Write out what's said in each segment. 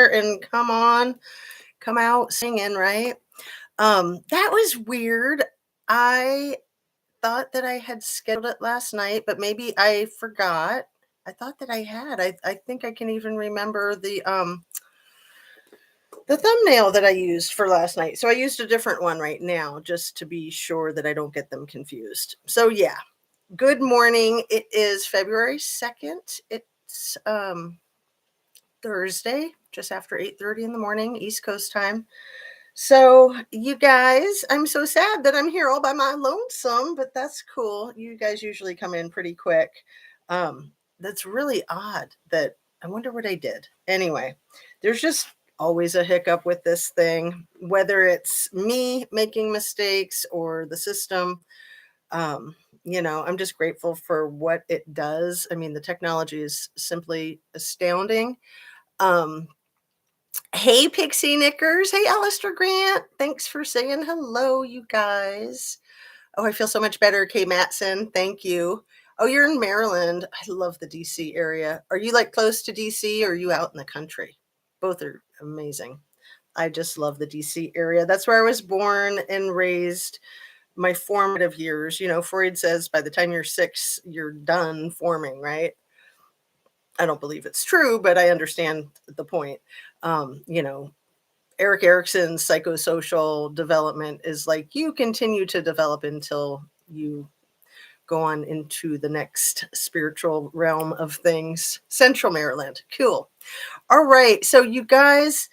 and come out singing, right? That was weird. I thought that I had scheduled it last night, but maybe I forgot. I thought that I had. I think I can even remember the thumbnail that I used for last night. So I used a different one right now just to be sure that I don't get them confused. So yeah. Good morning. It is February 2nd. It's Thursday, just after 8:30 in the morning, East Coast time. So, you guys, I'm so sad that I'm here all by my lonesome, but that's cool. You guys usually come in pretty quick. That's really odd that I wonder what I did. Anyway, there's just always a hiccup with this thing, whether it's me making mistakes or the system. I'm just grateful for what it does. I mean, the technology is simply astounding. Um, Hey, Pixie Knickers. Hey, Alistair Grant. Thanks for saying hello, you guys. Oh, I feel so much better. Kay Matson. Thank you. Oh, you're in Maryland. I love the DC area. Are you like close to DC or are you out in the country? Both are amazing. I just love the DC area. That's where I was born and raised my formative years. Freud says by the time you're 6, you're done forming, right? I don't believe it's true, but I understand the point. Um, you know, Eric Erickson's psychosocial development is like you continue to develop until you go on into the next spiritual realm of things. Central Maryland. Cool. All right. So, you guys,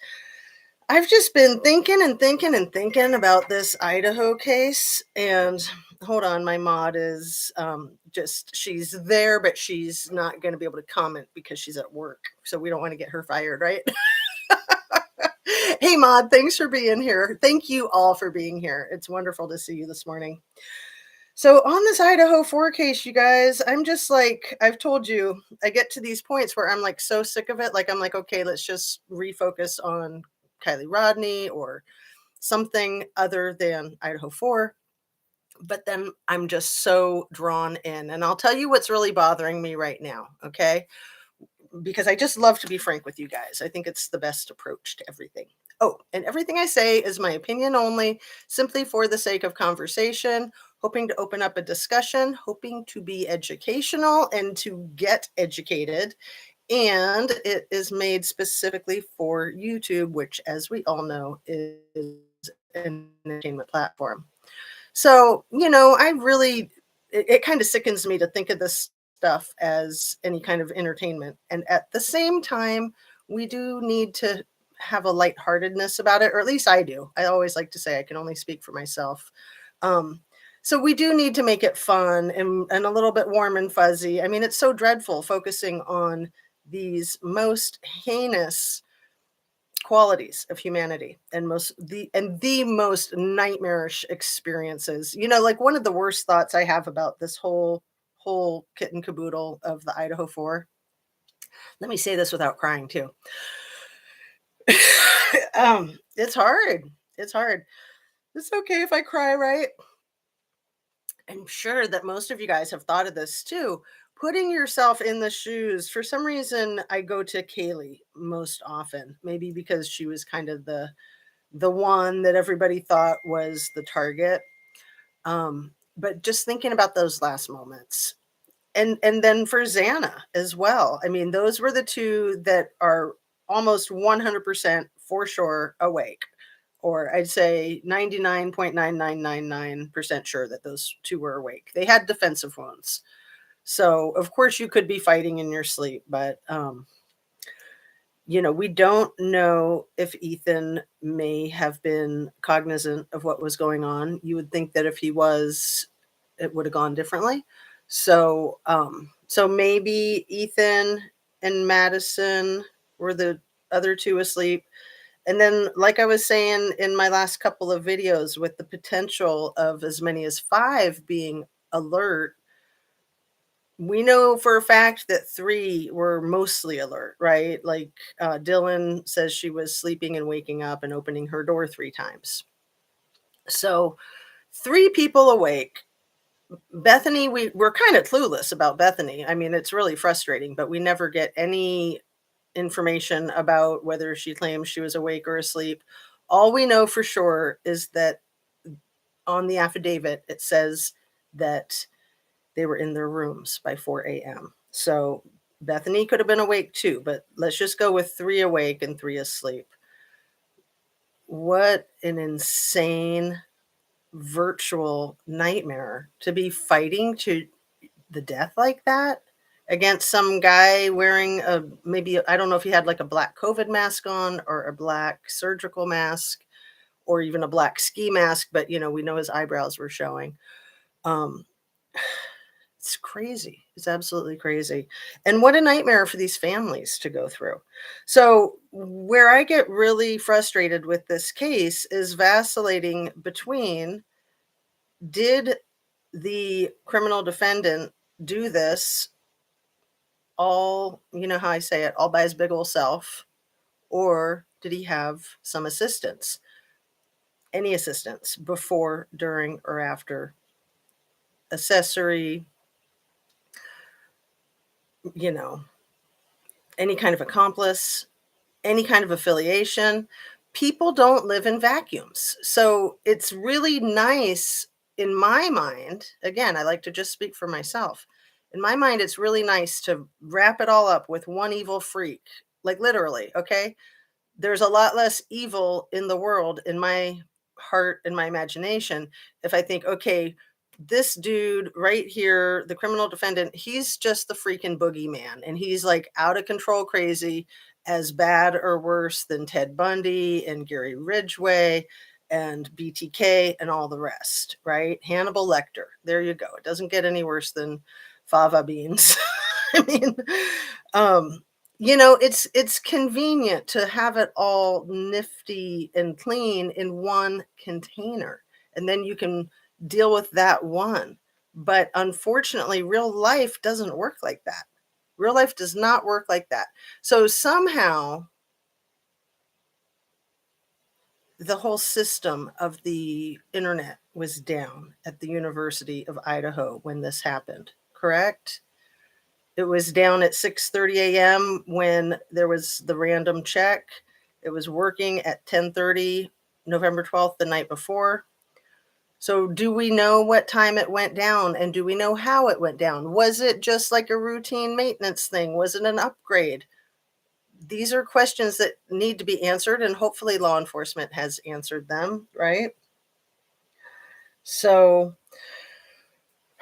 I've just been thinking and thinking and thinking about this Idaho case. And hold on, my mod is she's there, but she's not going to be able to comment because she's at work. So we don't want to get her fired, right? Hey, Maud, thanks for being here. Thank you all for being here. It's wonderful to see you this morning. So, on this Idaho 4 case, you guys, I'm just like, I've told you, I get to these points where I'm like so sick of it. Like, I'm like, okay, let's just refocus on Kylie Rodney or something other than Idaho 4. But then I'm just so drawn in. And I'll tell you what's really bothering me right now, okay? Because I just love to be frank with you guys. I think it's the best approach to everything. Oh, and everything I say is my opinion only, simply for the sake of conversation, hoping to open up a discussion, hoping to be educational and to get educated. And it is made specifically for YouTube, which, as we all know, is an entertainment platform. So, it kind of sickens me to think of this stuff as any kind of entertainment. And at the same time, we do need to have a lightheartedness about it, or at least I do. I always like to say I can only speak for myself. Um, so we do need to make it fun and a little bit warm and fuzzy. I mean, it's so dreadful focusing on these most heinous qualities of humanity and the most nightmarish experiences. Like one of the worst thoughts I have about this whole kit and caboodle of the Idaho 4. Let me say this without crying too. It's hard. It's hard. It's okay if I cry, right? I'm sure that most of you guys have thought of this too. Putting yourself in the shoes. For some reason, I go to Kaylee most often. Maybe because she was kind of the one that everybody thought was the target. But just thinking about those last moments. And then for Xana as well. I mean, those were the two that are almost 100% for sure awake. Or I'd say 99.9999% sure that those two were awake. They had defensive wounds. So, of course, you could be fighting in your sleep, but we don't know if Ethan may have been cognizant of what was going on. You would think that if he was, it would have gone differently. So maybe Ethan and Madison were the other two asleep. And then, like I was saying in my last couple of videos, with the potential of as many as 5 being alert, we know for a fact that 3 were mostly alert, right? Like Dylan says she was sleeping and waking up and opening her door 3 times. So 3 people awake. Bethany, we're kind of clueless about Bethany. I mean, it's really frustrating, but we never get any information about whether she claims she was awake or asleep. All we know for sure is that on the affidavit, it says that they were in their rooms by 4 a.m. So Bethany could have been awake too, but let's just go with 3 awake and 3 asleep. What an insane virtual nightmare to be fighting to the death like that against some guy wearing a maybe I don't know if he had like a black COVID mask on or a black surgical mask or even a black ski mask, but we know his eyebrows were showing. Um, it's crazy. It's absolutely crazy. And what a nightmare for these families to go through. So, where I get really frustrated with this case is vacillating between did the criminal defendant do this all, you know how I say it, all by his big old self, or did he have some assistance? Any assistance before, during, or after? Accessory, you know, any kind of accomplice, any kind of affiliation. People don't live in vacuums. So it's really nice in my mind. Again, I like to just speak for myself. In my mind, it's really nice to wrap it all up with one evil freak, like literally, okay? There's a lot less evil in the world in my heart and my imagination if I think, okay, this dude right here, the criminal defendant, he's just the freaking boogeyman and he's like out of control crazy, as bad or worse than Ted Bundy and Gary Ridgway and BTK and all the rest, right? Hannibal Lecter. There you go. It doesn't get any worse than fava beans. I mean, um, it's convenient to have it all nifty and clean in one container, and then you can deal with that one. But unfortunately, real life doesn't work like that. Real life does not work like that. So somehow the whole system of the internet was down at the University of Idaho when this happened, correct? It was down at 6:30 a.m. when there was the random check. It was working at 10:30 November 12th, the night before. So do we know what time it went down and do we know how it went down? Was it just like a routine maintenance thing? Was it an upgrade? These are questions that need to be answered and hopefully law enforcement has answered them, right? So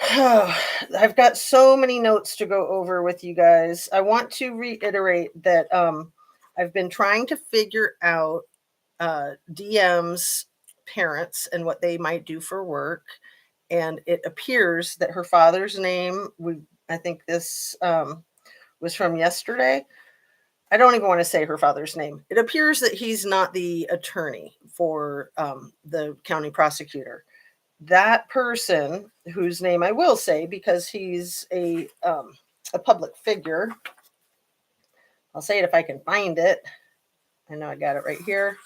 I've got so many notes to go over with you guys. I want to reiterate that I've been trying to figure out DM's parents and what they might do for work. And it appears that her father's name, I think this was from yesterday. I don't even want to say her father's name. It appears that he's not the attorney for the county prosecutor. That person, whose name I will say because he's a public figure, I'll say it if I can find it. I know I got it right here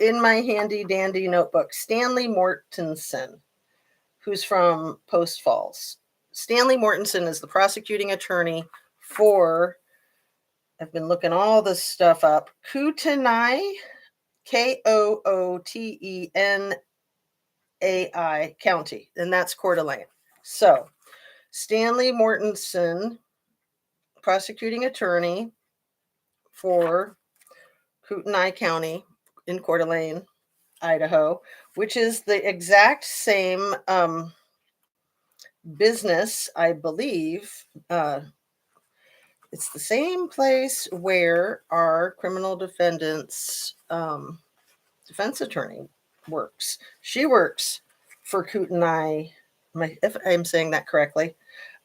in my handy dandy notebook. Stanley Mortenson, who's from Post Falls. Stanley Mortenson is the prosecuting attorney for, I've been looking all this stuff up, Kootenai, Kootenai County, and that's Coeur d'Alene. So Stanley Mortenson, prosecuting attorney for Kootenai County in Coeur d'Alene, Idaho, which is the exact same business, I believe. It's the same place where our criminal defendant's defense attorney works. She works for Kootenai, if I'm saying that correctly,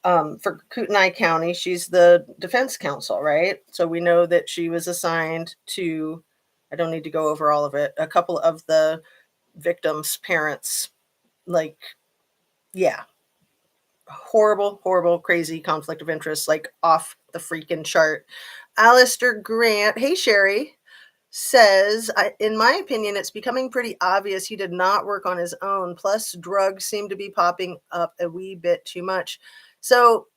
for Kootenai County. She's the defense counsel, right? So we know that she was assigned to, I don't need to go over all of it, a couple of the victims' parents. Like, yeah, horrible, horrible, crazy conflict of interest, like off the freaking chart. Alistair Grant, hey Sherry, says, in my opinion, it's becoming pretty obvious he did not work on his own. Plus, drugs seem to be popping up a wee bit too much. So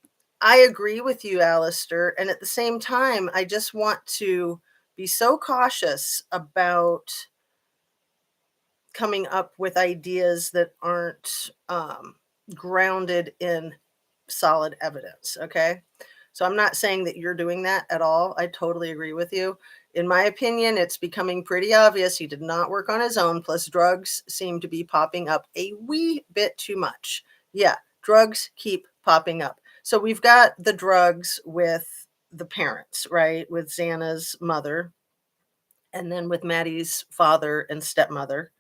I agree with you, Alistair, and at the same time, I just want to be so cautious about coming up with ideas that aren't, grounded in solid evidence, okay? So I'm not saying that you're doing that at all. I totally agree with you. In my opinion, it's becoming pretty obvious he did not work on his own, plus drugs seem to be popping up a wee bit too much. Yeah, drugs keep popping up. So we've got the drugs with the parents, right? With Xana's mother, and then with Maddie's father and stepmother.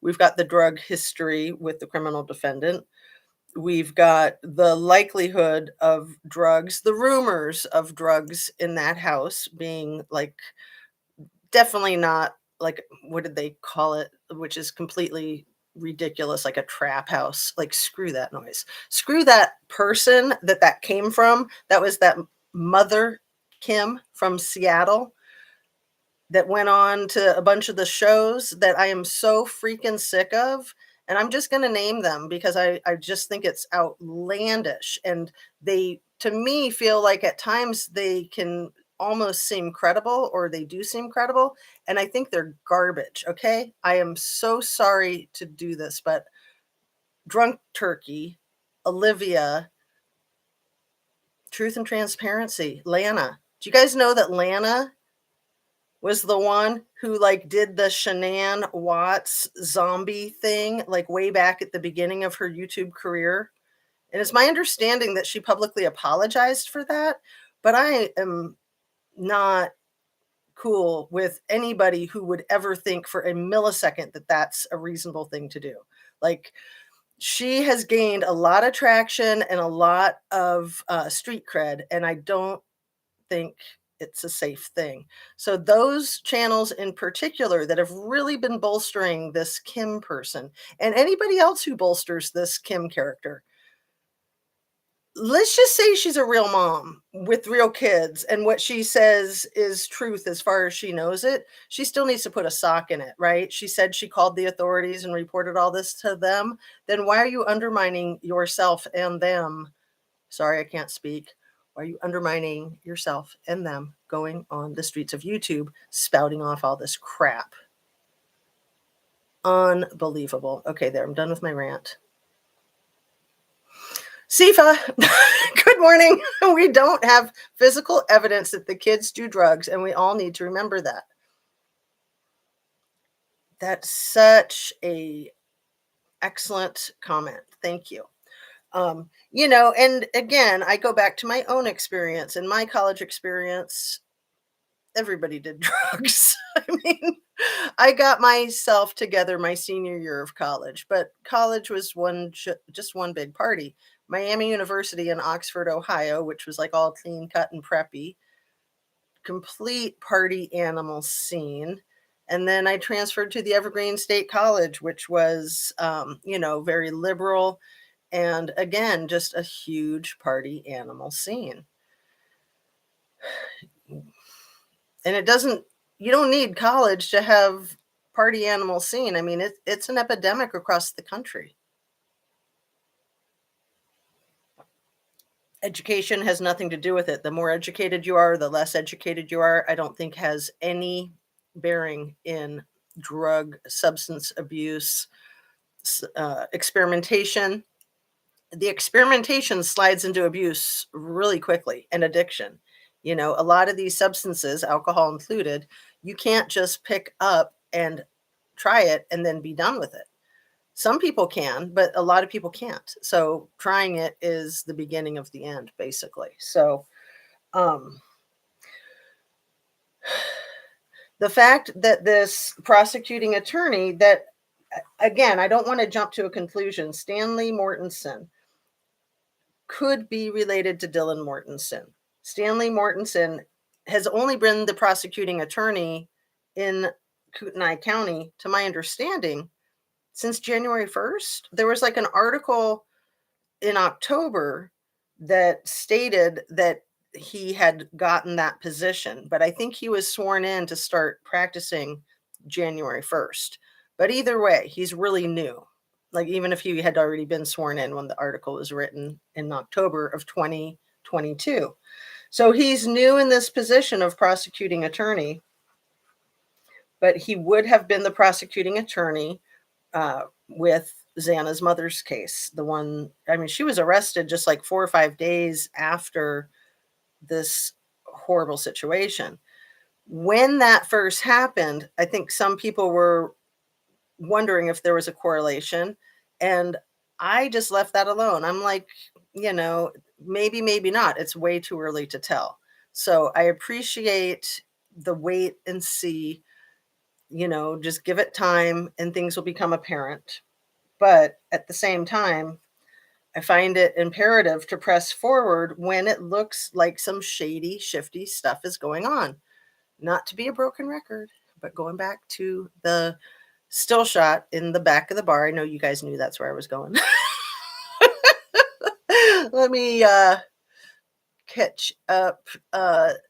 We've got the drug history with the criminal defendant. We've got the likelihood of drugs, the rumors of drugs in that house being like definitely not like what did they call it, which is completely ridiculous, like a trap house. Like screw that noise. Screw that person that came from. That was that mother Kim from Seattle that went on to a bunch of the shows that I am so freaking sick of. And I'm just going to name them because I just think it's outlandish. And they, to me, feel like at times they can almost seem credible or they do seem credible. And I think they're garbage. Okay. I am so sorry to do this, but Drunk Turkey, Olivia, Truth and Transparency, Lana. Do you guys know that Lana was the one who like did the Shanann Watts zombie thing like way back at the beginning of her YouTube career? And it's my understanding that she publicly apologized for that, but I am not cool with anybody who would ever think for a millisecond that that's a reasonable thing to do. Like she has gained a lot of traction and a lot of street cred, and I don't think it's a safe thing. So those channels in particular that have really been bolstering this Kim person and anybody else who bolsters this Kim character. Let's just say she's a real mom with real kids and what she says is truth as far as she knows it. She still needs to put a sock in it, right? She said she called the authorities and reported all this to them. Then why are you undermining yourself and them? Sorry, I can't speak. Why are you undermining yourself and them going on the streets of YouTube, spouting off all this crap? Unbelievable. Okay, there, I'm done with my rant. Sifa, good morning. We don't have physical evidence that the kids do drugs, and we all need to remember that. That's such a excellent comment. Thank you. And again, I go back to my own experience. In my college experience, everybody did drugs. I mean, I got myself together my senior year of college, but college was just one big party. Miami University in Oxford, Ohio, which was like all clean cut and preppy, complete party animal scene. And then I transferred to the Evergreen State College, which was, very liberal. And again, just a huge party animal scene. And you don't need college to have party animal scene. I mean, it's an epidemic across the country. Education has nothing to do with it. The more educated you are, the less educated you are, I don't think has any bearing in drug substance abuse, experimentation. The experimentation slides into abuse really quickly and addiction. A lot of these substances, alcohol included, you can't just pick up and try it and then be done with it. Some people can, but a lot of people can't. So trying it is the beginning of the end, basically. So the fact that this prosecuting attorney that, again, I don't want to jump to a conclusion, Stanley Mortenson could be related to Dylan Mortenson. Stanley Mortenson has only been the prosecuting attorney in Kootenai County, to my understanding, since January 1st. There was like an article in October that stated that he had gotten that position, but I think he was sworn in to start practicing January 1st. But either way, he's really new. Like even if he had already been sworn in when the article was written in October of 2020, 22. So he's new in this position of prosecuting attorney, but he would have been the prosecuting attorney with Xana's mother's case. The one, I mean, she was arrested just like 4 or 5 days after this horrible situation. When that first happened, I think some people were wondering if there was a correlation. And I just left that alone. I'm like, you know, maybe, maybe not. It's way too early to tell. So I appreciate the wait and see, just give it time and things will become apparent. But at the same time, I find it imperative to press forward when it looks like some shady, shifty stuff is going on. Not to be a broken record, but going back to the still shot in the back of the bar. I know you guys knew that's where I was going. Let me catch up.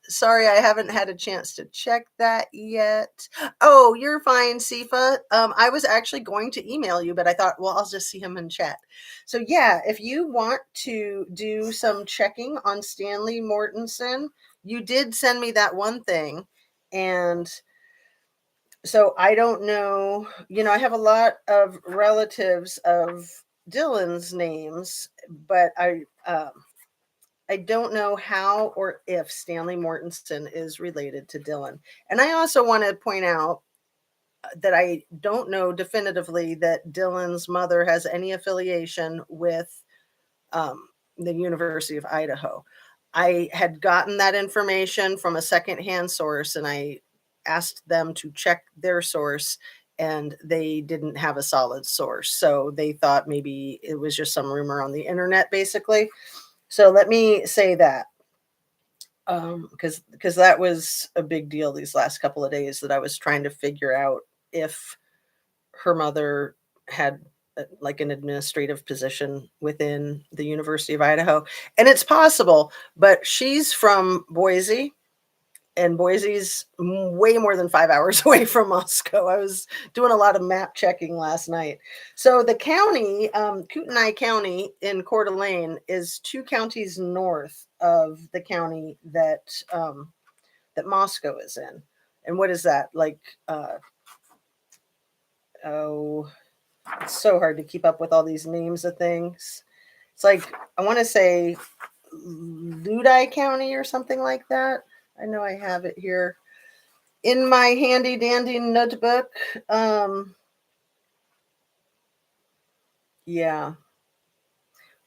Sorry, I haven't had a chance to check that yet. Oh, you're fine, Sifa. I was actually going to email you, but I thought, well, I'll just see him in chat. So yeah, if you want to do some checking on Stanley Mortenson, you did send me that one thing. And so I don't know, I have a lot of relatives of Dylan's names, but I don't know how or if Stanley Mortenson is related to Dylan. And I also want to point out that I don't know definitively that Dylan's mother has any affiliation with um, the University of Idaho. I had gotten that information from a secondhand source, and I asked them to check their source, and they didn't have a solid source. So they thought maybe it was just some rumor on the internet, basically. So let me say that because that was a big deal these last couple of days, that I was trying to figure out if her mother had like an administrative position within the University of Idaho. And it's possible, but she's from Boise, and Boise's way more than 5 hours away from Moscow. I was doing a lot of map checking last night. So the county, Kootenai County in Coeur d'Alene, is 2 counties north of the county that Moscow is in. And what is that? Like, oh, it's so hard to keep up with all these names of things. It's like, I want to say Ludi County or something like that. I know I have it here in my handy dandy notebook. Yeah,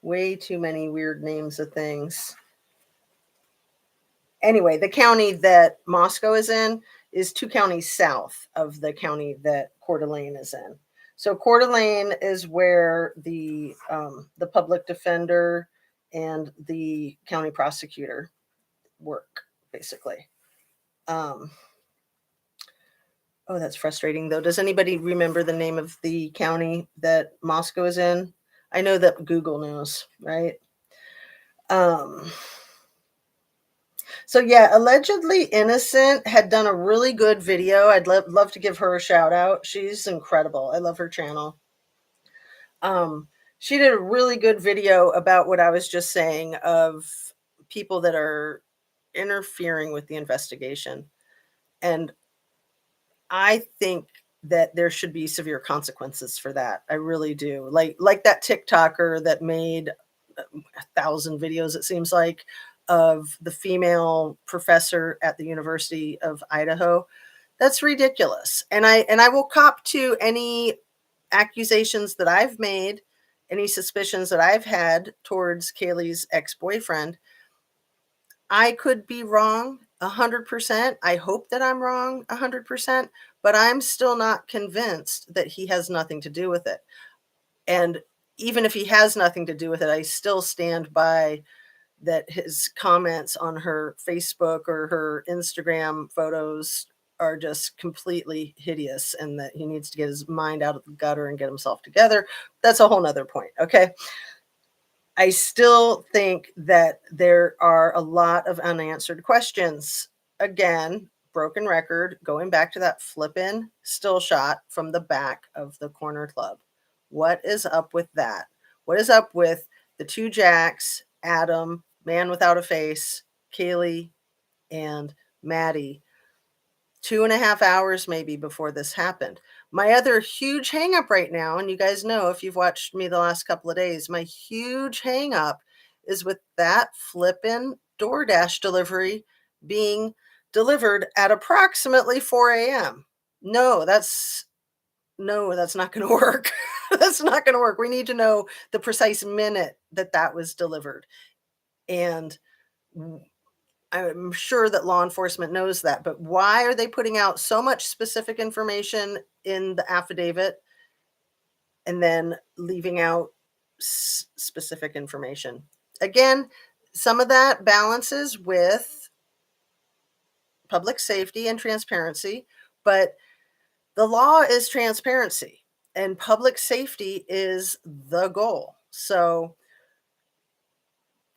way too many weird names of things. Anyway, the county that Moscow is in is 2 counties south of the county that Coeur d'Alene is in. So Coeur d'Alene is where the public defender and the county prosecutor work, basically. Um, oh, that's frustrating, though. Does anybody remember the name of the county that Moscow is in? I know that Google knows, right? Um, So yeah, allegedly innocent had done a really good video. I'd love to give her a shout out. She's incredible. I love her channel. She did a really good video about what I was just saying, of people that are interfering with the investigation. And I think that there should be severe consequences for that. I really do. Like that TikToker that made 1,000 videos, it seems like, of the female professor at the University of Idaho. That's ridiculous. And I will cop to any accusations that I've made, any suspicions that I've had towards Kaylee's ex-boyfriend. I could be wrong 100%. I hope that I'm wrong 100%, but I'm still not convinced that he has nothing to do with it. And even if he has nothing to do with it, I still stand by that his comments on her Facebook or her Instagram photos are just completely hideous, and that he needs to get his mind out of the gutter and get himself together. That's a whole nother point. Okay. I still think that there are a lot of unanswered questions. Again, broken record, going back to that flippin' still shot from the back of the corner club. What is up with that? What is up with the two Jacks, Adam, Man Without a Face, Kaylee, and Maddie, 2.5 hours maybe before this happened. My other huge hang up right now, and you guys know if you've watched me the last couple of days, my huge hang up is with that flippin' DoorDash delivery being delivered at approximately 4 a.m. No, that's not going to work. That's not going to work. We need to know the precise minute that that was delivered. And I'm sure that law enforcement knows that, but why are they putting out so much specific information in the affidavit and then leaving out specific information? Again, some of that balances with public safety and transparency, but the law is transparency and public safety is the goal. So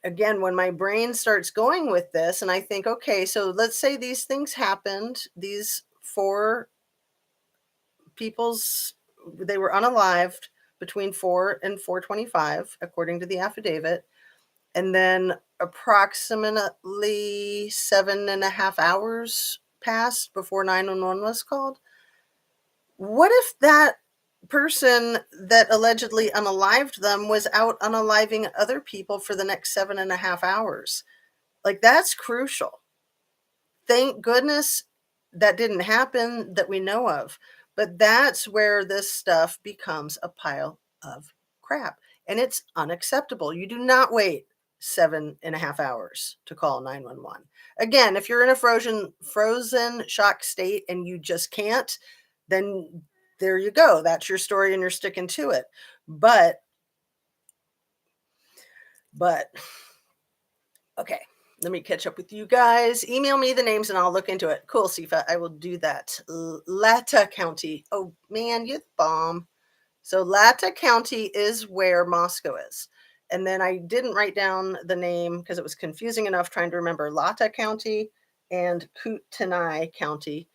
again, when my brain starts going with this and I think, okay, so let's say these things happened, these four people's, they were unalived between 4 and 4:25 according to the affidavit, and then approximately 7.5 hours passed before 911 was called. What if that person that allegedly unalived them was out unaliving other people for the next 7.5 hours? Like, that's crucial. Thank goodness that didn't happen that we know of. But that's where this stuff becomes a pile of crap. And it's unacceptable. You do not wait 7.5 hours to call 911. Again, if you're in a frozen shock state and you just can't, then there you go. That's your story and you're sticking to it. But okay, let me catch up with you guys. Email me the names and I'll look into it. Cool, Sifa. I will do that. Lata County. Oh man, you bomb. So Lata County is where Moscow is. And then I didn't write down the name because it was confusing enough trying to remember Lata County and Kootenai County.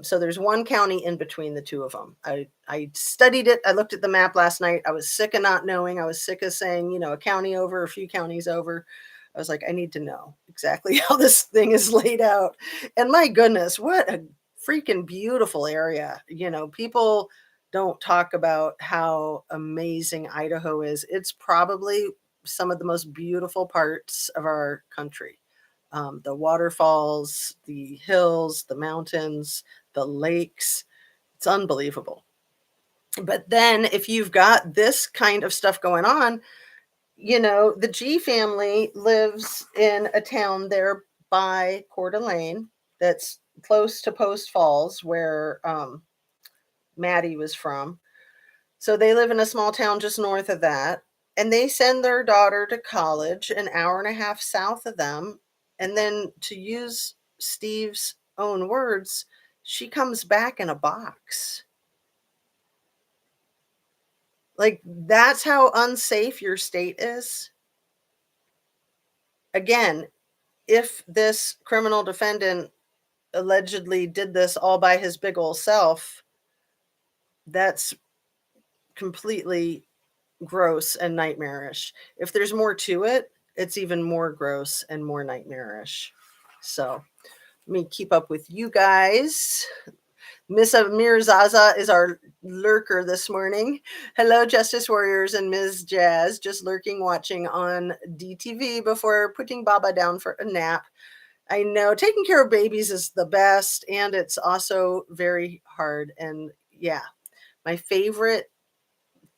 So there's one county in between the two of them. I studied it. I looked at the map last night. I was sick of not knowing. I was sick of saying, a county over, a few counties over. I was like, I need to know exactly how this thing is laid out. And my goodness, what a freaking beautiful area. People don't talk about how amazing Idaho is. It's probably some of the most beautiful parts of our country. The waterfalls, the hills, the mountains, the lakes. It's unbelievable. But then if you've got this kind of stuff going on, the G family lives in a town there by Coeur d'Alene that's close to Post Falls, where Maddie was from. So they live in a small town just north of that. And they send their daughter to college an hour and a half south of them. And then, to use Steve's own words, she comes back in a box. Like, that's how unsafe your state is. Again, if this criminal defendant allegedly did this all by his big ol' self, that's completely gross and nightmarish. If there's more to it, it's even more gross and more nightmarish. So let me keep up with you guys. Miss Amir Zaza is our lurker this morning. Hello, Justice Warriors and Ms. Jazz, just lurking, watching on DTV before putting Baba down for a nap. I know taking care of babies is the best, and it's also very hard. And yeah, my favorite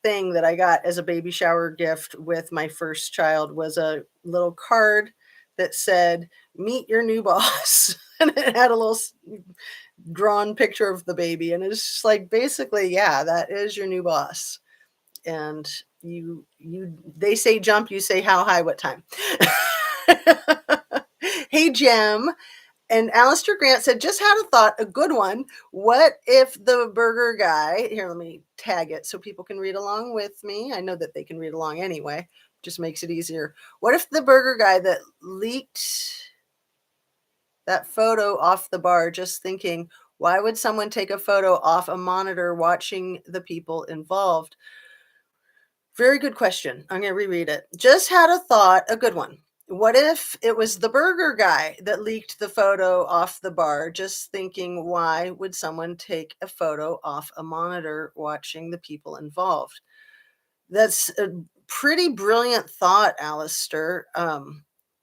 thing that I got as a baby shower gift with my first child was a little card that said, "Meet your new boss." And it had a little drawn picture of the baby. And it's just like, basically, yeah, that is your new boss. And they say jump, you say how high, what time. Hey, Jem. And Alistair Grant said, just had a thought, a good one. What if the burger guy, here, let me tag it so people can read along with me. I know that they can read along anyway, just makes it easier. What if the burger guy that leaked that photo off the bar, just thinking, why would someone take a photo off a monitor watching the people involved? Very good question. I'm going to reread it. Just had a thought, a good one. What if it was the burger guy that leaked the photo off the bar? Just thinking, why would someone take a photo off a monitor watching the people involved? That's a pretty brilliant thought, Alistair.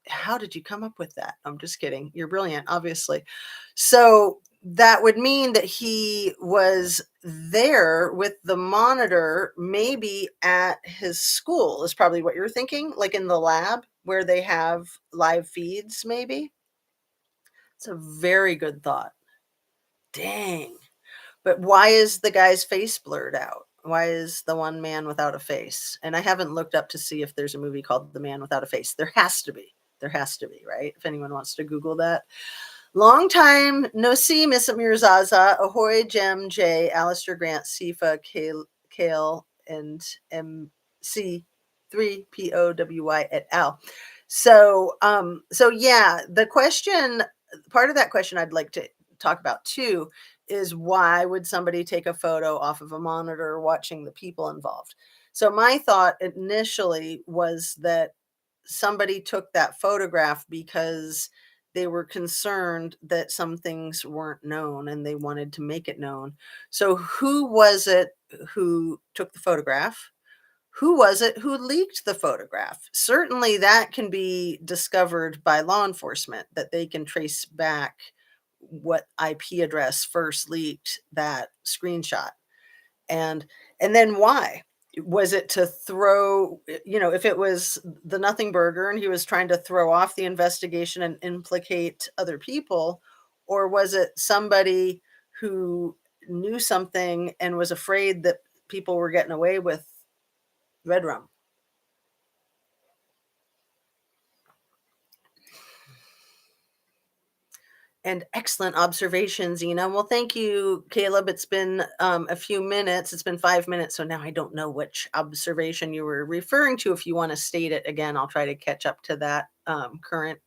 How did you come up with that? I'm just kidding. You're brilliant, obviously. So that would mean that he was there with the monitor, maybe at his school, is probably what you're thinking, like in the lab where they have live feeds, maybe. It's a very good thought. Dang. But why is the guy's face blurred out? Why is the one man without a face? And I haven't looked up to see if there's a movie called The Man Without a Face. There has to be. There has to be, right? If anyone wants to Google that. Long time no see, Miss Amir Zaza. Ahoy, Jem, J, Alistair Grant, Sifa, Kale, and MC3POWY et al. So yeah, the question, part of that question I'd like to talk about too is why would somebody take a photo off of a monitor watching the people involved? So my thought initially was that somebody took that photograph because they were concerned that some things weren't known and they wanted to make it known. So who was it who took the photograph? Who was it who leaked the photograph? Certainly that can be discovered by law enforcement, that they can trace back what IP address first leaked that screenshot. And and then why? Was it to throw, if it was the Nothing Burger and he was trying to throw off the investigation and implicate other people, or was it somebody who knew something and was afraid that people were getting away with red rum? And excellent observations, Zena. Well, thank you, Caleb. It's been a few minutes. It's been 5 minutes. So now I don't know which observation you were referring to. If you want to state it again, I'll try to catch up to that current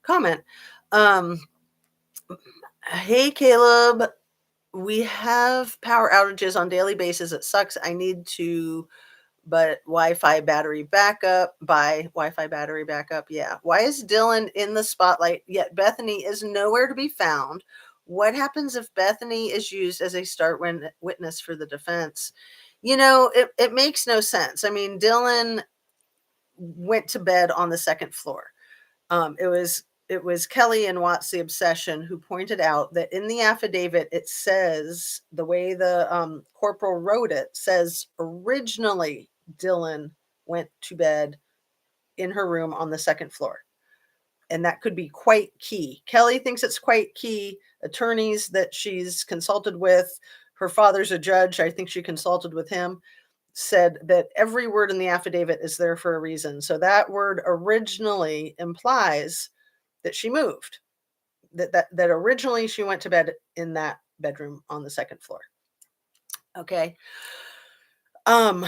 comment. Um, hey, Caleb. We have power outages on daily basis. It sucks. I need to but Wi-Fi battery backup, buy Wi-Fi battery backup. Yeah. Why is Dylan in the spotlight yet Bethany is nowhere to be found? What happens if Bethany is used as a start witness for the defense? It makes no sense. I mean, Dylan went to bed on the second floor. It was Kelly and Watts the Obsession who pointed out that in the affidavit it says, the way the corporal wrote it says, originally Dylan went to bed in her room on the second floor, and that could be quite key. Kelly thinks it's quite key. Attorneys that she's consulted with, her father's a judge, I think she consulted with him, said that every word in the affidavit is there for a reason. So that word originally implies that she moved, that originally she went to bed in that bedroom on the second floor. Okay. Um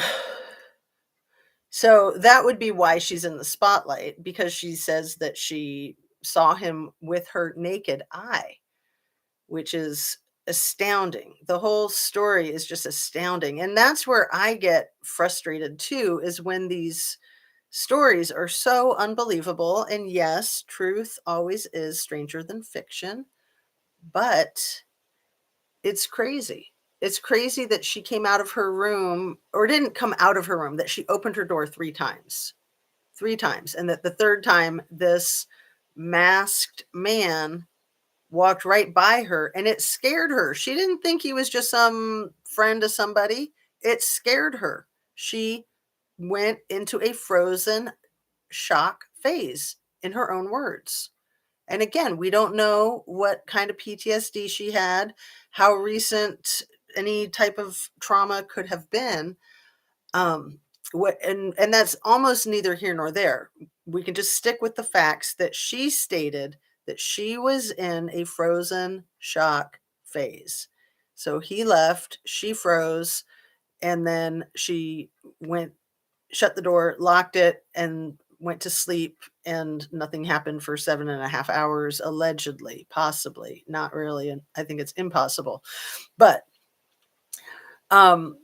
so that would be why she's in the spotlight, because she says that she saw him with her naked eye, which is astounding. The whole story is just astounding. And that's where I get frustrated too, is when these stories are so unbelievable. And yes, truth always is stranger than fiction, but it's crazy. It's crazy that she came out of her room, or didn't come out of her room, that she opened her door 3 times. 3 times. And that the third time, this masked man walked right by her and it scared her. She didn't think he was just some friend of somebody. It scared her. She went into a frozen shock phase, in her own words. And again, we don't know what kind of PTSD she had, how recent any type of trauma could have been. And that's almost neither here nor there. We can just stick with the facts that she stated that she was in a frozen shock phase. So he left, she froze, and then she went, shut the door, locked it, and went to sleep, and nothing happened for 7.5 hours, allegedly, possibly, not really. And I think it's impossible. But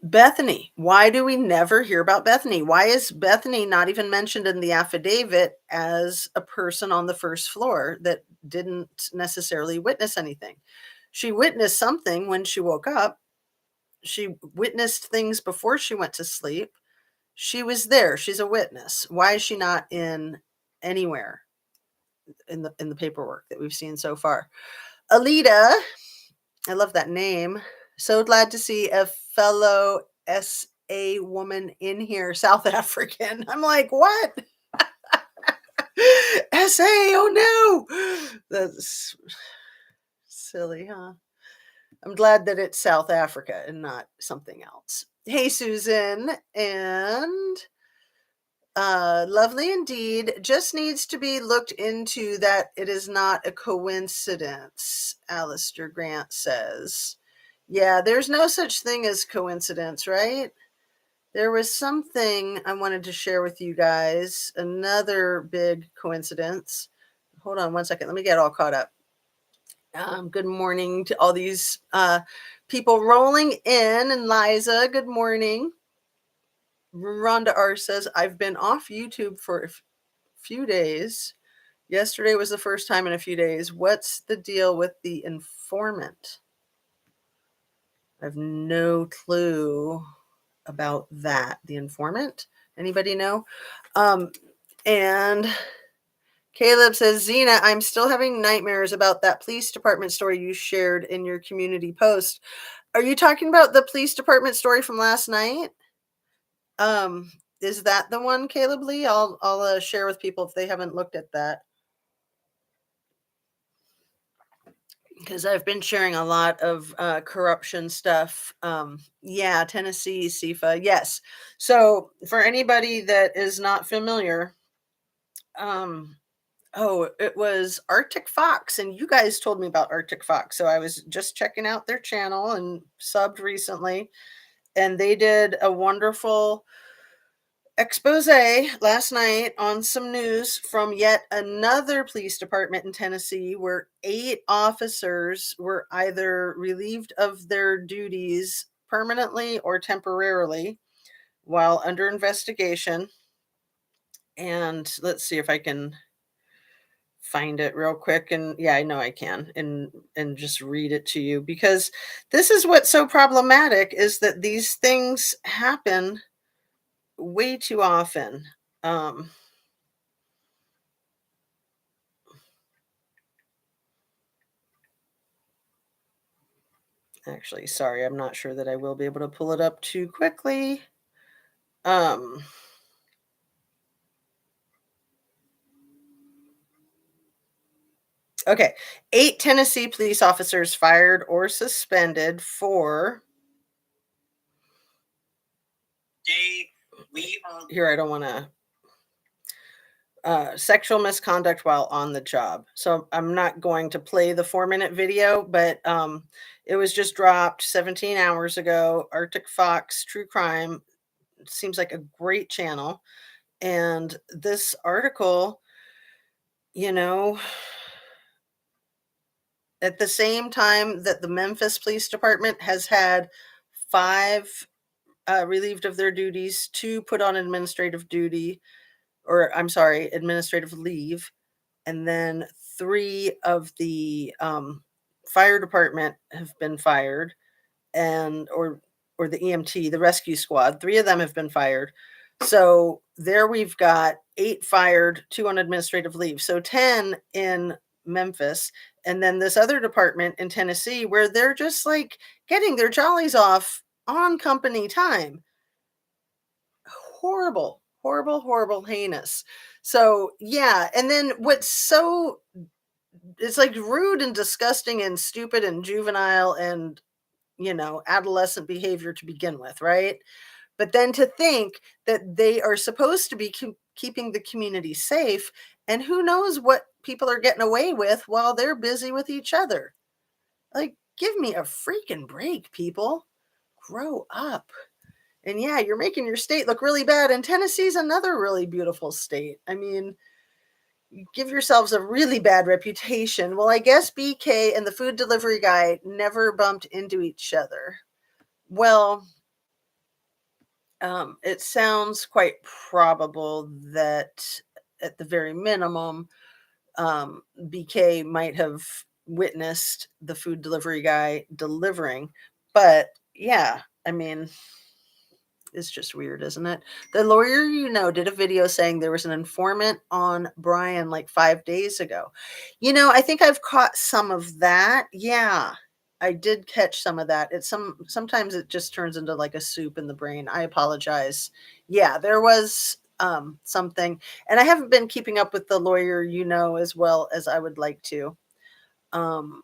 Bethany. Why do we never hear about Bethany? Why is Bethany not even mentioned in the affidavit as a person on the first floor that didn't necessarily witness anything? She witnessed something when she woke up. She witnessed things before she went to sleep. She was there. She's a witness. Why is she not in anywhere in the paperwork that we've seen so far? Alita, I love that name. So glad to see a fellow SA woman in here, South African. I'm like, what? SA, oh no. That's silly, huh? I'm glad that it's South Africa and not something else. Hey, Susan, and lovely indeed. Just needs to be looked into that it is not a coincidence, Alistair Grant says. Yeah, there's no such thing as coincidence, right? There was something I wanted to share with you guys. Another big coincidence. Hold on one second. Let me get all caught up. Good morning to all these people rolling in. And Liza, good morning. Rhonda R says, I've been off YouTube for a few days. Yesterday was the first time in a few days. What's the deal with the informant? I have no clue about that. The informant? Anybody know? And Caleb says, Zena, I'm still having nightmares about that police department story you shared in your community post. Are you talking about the police department story from last night? Is that the one, Caleb Lee? I'll share with people if they haven't looked at that. Because I've been sharing a lot of corruption stuff. Yeah, Tennessee, CIFA, yes. So for anybody that is not familiar, it was Arctic Fox, and you guys told me about Arctic Fox. So I was just checking out their channel and subbed recently, and they did a wonderful expose last night on some news from yet another police department in Tennessee where 8 officers were either relieved of their duties permanently or temporarily while under investigation. And let's see if I can find it real quick. And yeah, I know I can, and just read it to you, because this is what's so problematic, is that these things happen way too often. Actually, sorry, I'm not sure that I will be able to pull it up too quickly. Um, okay, 8 Tennessee police officers fired or suspended for. Here, I don't want to. Sexual misconduct while on the job. So I'm not going to play the 4-minute video, but it was just dropped 17 hours ago. Arctic Fox True Crime seems like a great channel. And this article, you know, at the same time that the Memphis Police Department has had 5 relieved of their duties, 2 put on administrative duty, or I'm sorry, administrative leave, and then 3 of the fire department have been fired, and or the EMT, the rescue squad, 3 of them have been fired. So there we've got 8 fired, 2 on administrative leave. So 10 in Memphis, and then this other department in Tennessee where they're just like getting their jollies off on company time. Horrible, horrible, horrible, heinous. So yeah, and then what's so, it's like rude and disgusting and stupid and juvenile and, adolescent behavior to begin with, right? But then to think that they are supposed to be keeping the community safe, and who knows what people are getting away with while they're busy with each other. Like, give me a freaking break, people. Grow up. And yeah, you're making your state look really bad. And Tennessee's another really beautiful state. I mean, you give yourselves a really bad reputation. Well, I guess BK and the food delivery guy never bumped into each other. Well, It sounds quite probable that at the very minimum, BK might have witnessed the food delivery guy delivering. But yeah, I mean, it's just weird, isn't it? The lawyer did a video saying there was an informant on Brian like 5 days ago. I think I've caught some of that. Yeah, I did catch some of that. Sometimes it just turns into like a soup in the brain. I apologize. Yeah, there was something, and I haven't been keeping up with the lawyer, as well as I would like to. Um,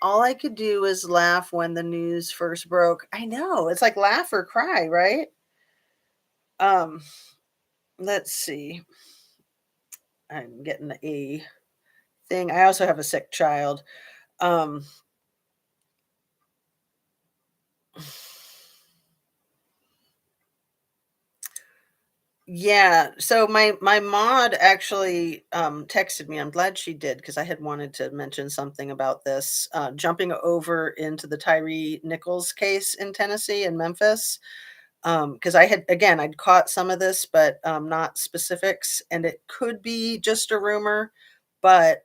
all I could do is laugh when the news first broke. I know, it's like laugh or cry, right? Um, let's see. I'm getting a thing. I also have a sick child. Um, yeah. So my mod actually texted me. I'm glad she did because I had wanted to mention something about this. Jumping over into the Tyree Nichols case in Tennessee and Memphis. Because I'd caught some of this, but not specifics, and it could be just a rumor, but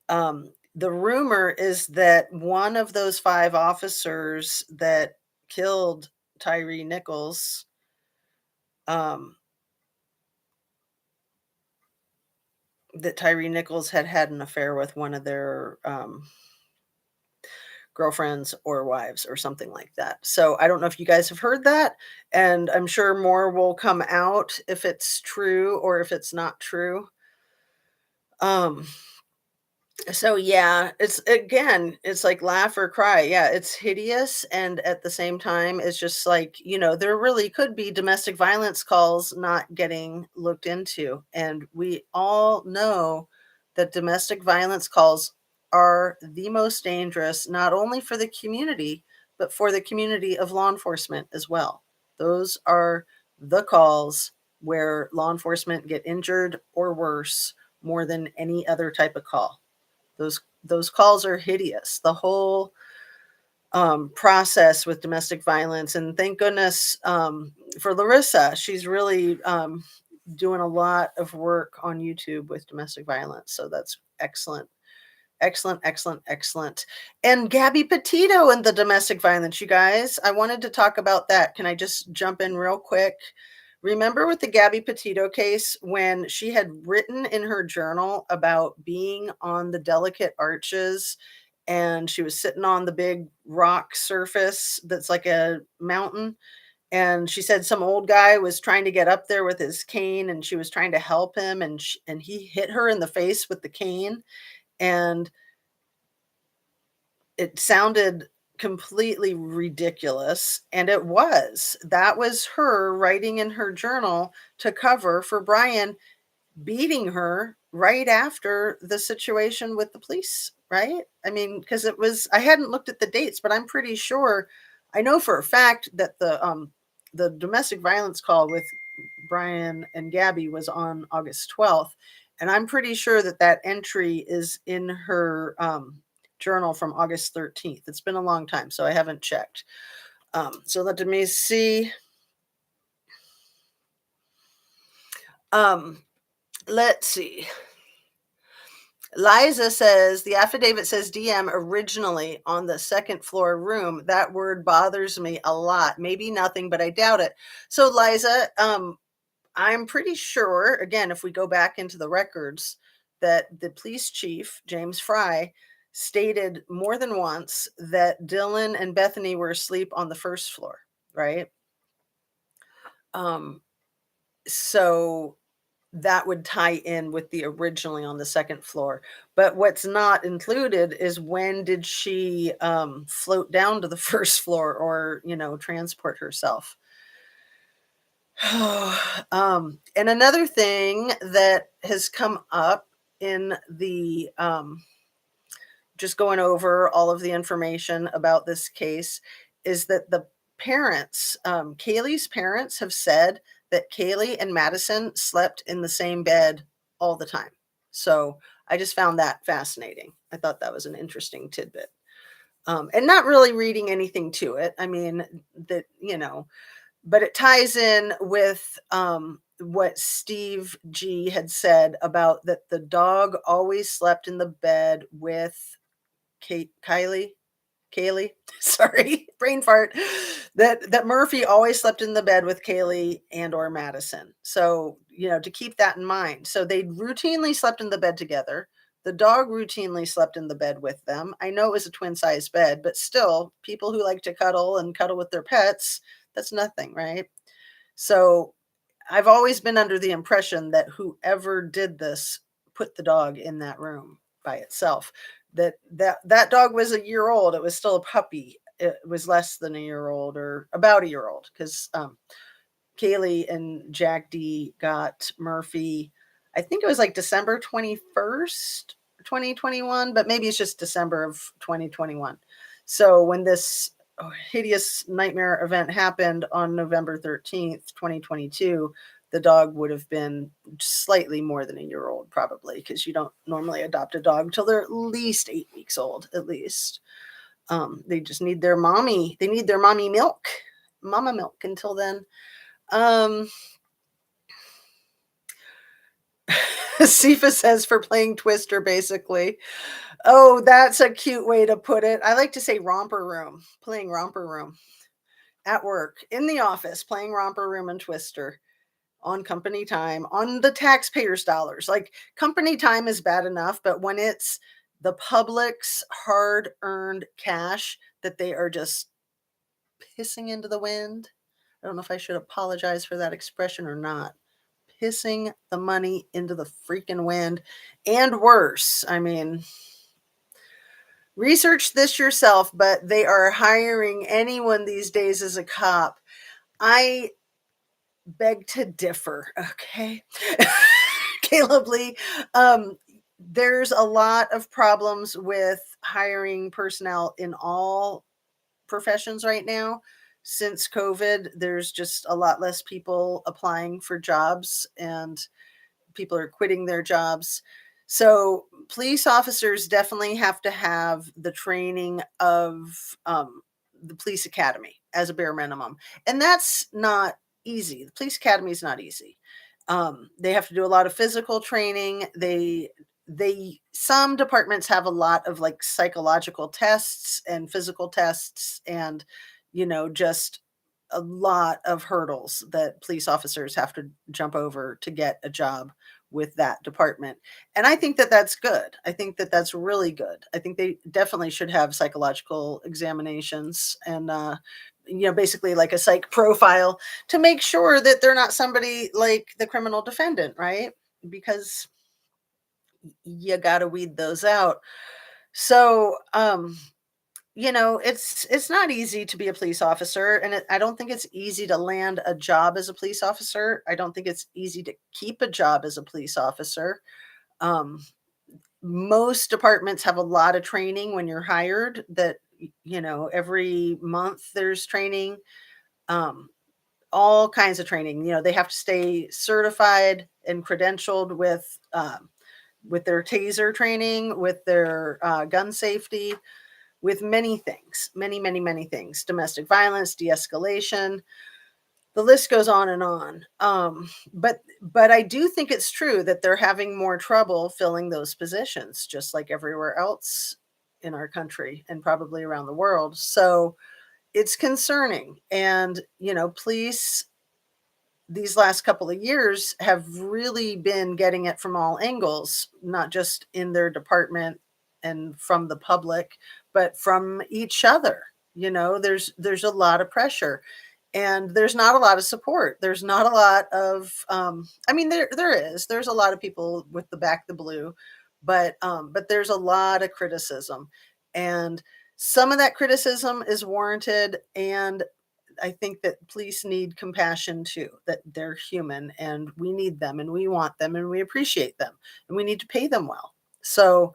the rumor is that one of those 5 officers that killed Tyree Nichols, um, that Tyree Nichols had an affair with one of their girlfriends or wives or something like that. So I don't know if you guys have heard that, and I'm sure more will come out if it's true or if it's not true. Um, So yeah, it's like laugh or cry. Yeah, it's hideous, and at the same time, it's just like, there really could be domestic violence calls not getting looked into. And we all know that domestic violence calls are the most dangerous, not only for the community, but for the community of law enforcement as well. Those are the calls where law enforcement get injured or worse more than any other type of call. Those calls are hideous. The whole process with domestic violence, and thank goodness for Larissa. She's really doing a lot of work on YouTube with domestic violence. So that's excellent. Excellent, excellent, excellent. And Gabby Petito and the domestic violence, you guys. I wanted to talk about that. Can I just jump in real quick? Remember with the Gabby Petito case when she had written in her journal about being on the delicate arches and she was sitting on the big rock surface that's like a mountain, and she said some old guy was trying to get up there with his cane and she was trying to help him, and he hit her in the face with the cane, and it sounded completely ridiculous, and it was. That was her writing in her journal to cover for Brian beating her right after the situation with the police, right? I mean, because I hadn't looked at the dates, but I'm pretty sure, I know for a fact that the domestic violence call with Brian and Gabby was on August 12th, and I'm pretty sure that that entry is in her journal from August 13th. It's been a long time, so I haven't checked. So let me see. Um, let's see. Liza says the affidavit says DM originally on the second floor room. That word bothers me a lot. Maybe nothing, but I doubt it. So Liza, I'm pretty sure, again, if we go back into the records, that the police chief, James Fry, stated more than once that Dylan and Bethany were asleep on the first floor, right? Um, so that would tie in with the originally on the second floor. But what's not included is when did she float down to the first floor or, transport herself. And another thing that has come up in the just going over all of the information about this case is that the parents, Kaylee's parents, have said that Kaylee and Madison slept in the same bed all the time. So I just found that fascinating. I thought that was an interesting tidbit. And not really reading anything to it. I mean, that, but it ties in with what Steve G had said about that the dog always slept in the bed with Kaylee, sorry, brain fart, that Murphy always slept in the bed with Kaylee and or Madison. So, to keep that in mind. So they routinely slept in the bed together. The dog routinely slept in the bed with them. I know it was a twin size bed, but still, people who like to cuddle and cuddle with their pets, that's nothing, right? So I've always been under the impression that whoever did this put the dog in that room by itself. That dog was a year old. It was still a puppy. It was less than a year old, or about a year old, because Kaylee and Jack D got Murphy. I think it was like December 21st, 2021, but maybe it's just December of 2021. So when this hideous nightmare event happened on November 13th, 2022, the dog would have been slightly more than a year old, probably, because you don't normally adopt a dog until they're at least 8 weeks old, at least. They just need their mommy. They need their mommy milk, mama milk until then. Um, Sifa says for playing Twister, basically. Oh, that's a cute way to put it. I like to say romper room, playing romper room at work, in the office, playing romper room and Twister on company time, on the taxpayers' dollars. Like, company time is bad enough, but when it's the public's hard earned cash that they are just pissing into the wind. I don't know if I should apologize for that expression or not. Pissing the money into the freaking wind, and worse. I mean, research this yourself, but they are hiring anyone these days as a cop. I beg to differ, okay? Caleb Lee, there's a lot of problems with hiring personnel in all professions right now. Since COVID, there's just a lot less people applying for jobs, and people are quitting their jobs. So police officers definitely have to have the training of the police academy as a bare minimum. And that's not easy. The police academy is not easy. They have to do a lot of physical training. Some departments have a lot of like psychological tests and physical tests, and just a lot of hurdles that police officers have to jump over to get a job with that department. And I think that that's good. I think that that's really good. I think they definitely should have psychological examinations, and basically like a psych profile, to make sure that they're not somebody like the criminal defendant, right? Because you got to weed those out. So, it's not easy to be a police officer, and I don't think it's easy to land a job as a police officer. I don't think it's easy to keep a job as a police officer. Um, Most departments have a lot of training when you're hired. That every month there's training, um, all kinds of training. They have to stay certified and credentialed with their taser training, with their gun safety, with many things, many, many, many things, domestic violence, de-escalation, the list goes on and on. But I do think it's true that they're having more trouble filling those positions, just like everywhere else in our country and probably around the world. So it's concerning. And, police these last couple of years have really been getting it from all angles, not just in their department and from the public, but from each other. There's a lot of pressure, and there's not a lot of support. There's not a lot of I mean, there's a lot of people with the back the blue, but there's a lot of criticism, and some of that criticism is warranted. And I think that police need compassion too, that they're human, and we need them, and we want them, and we appreciate them, and we need to pay them well. So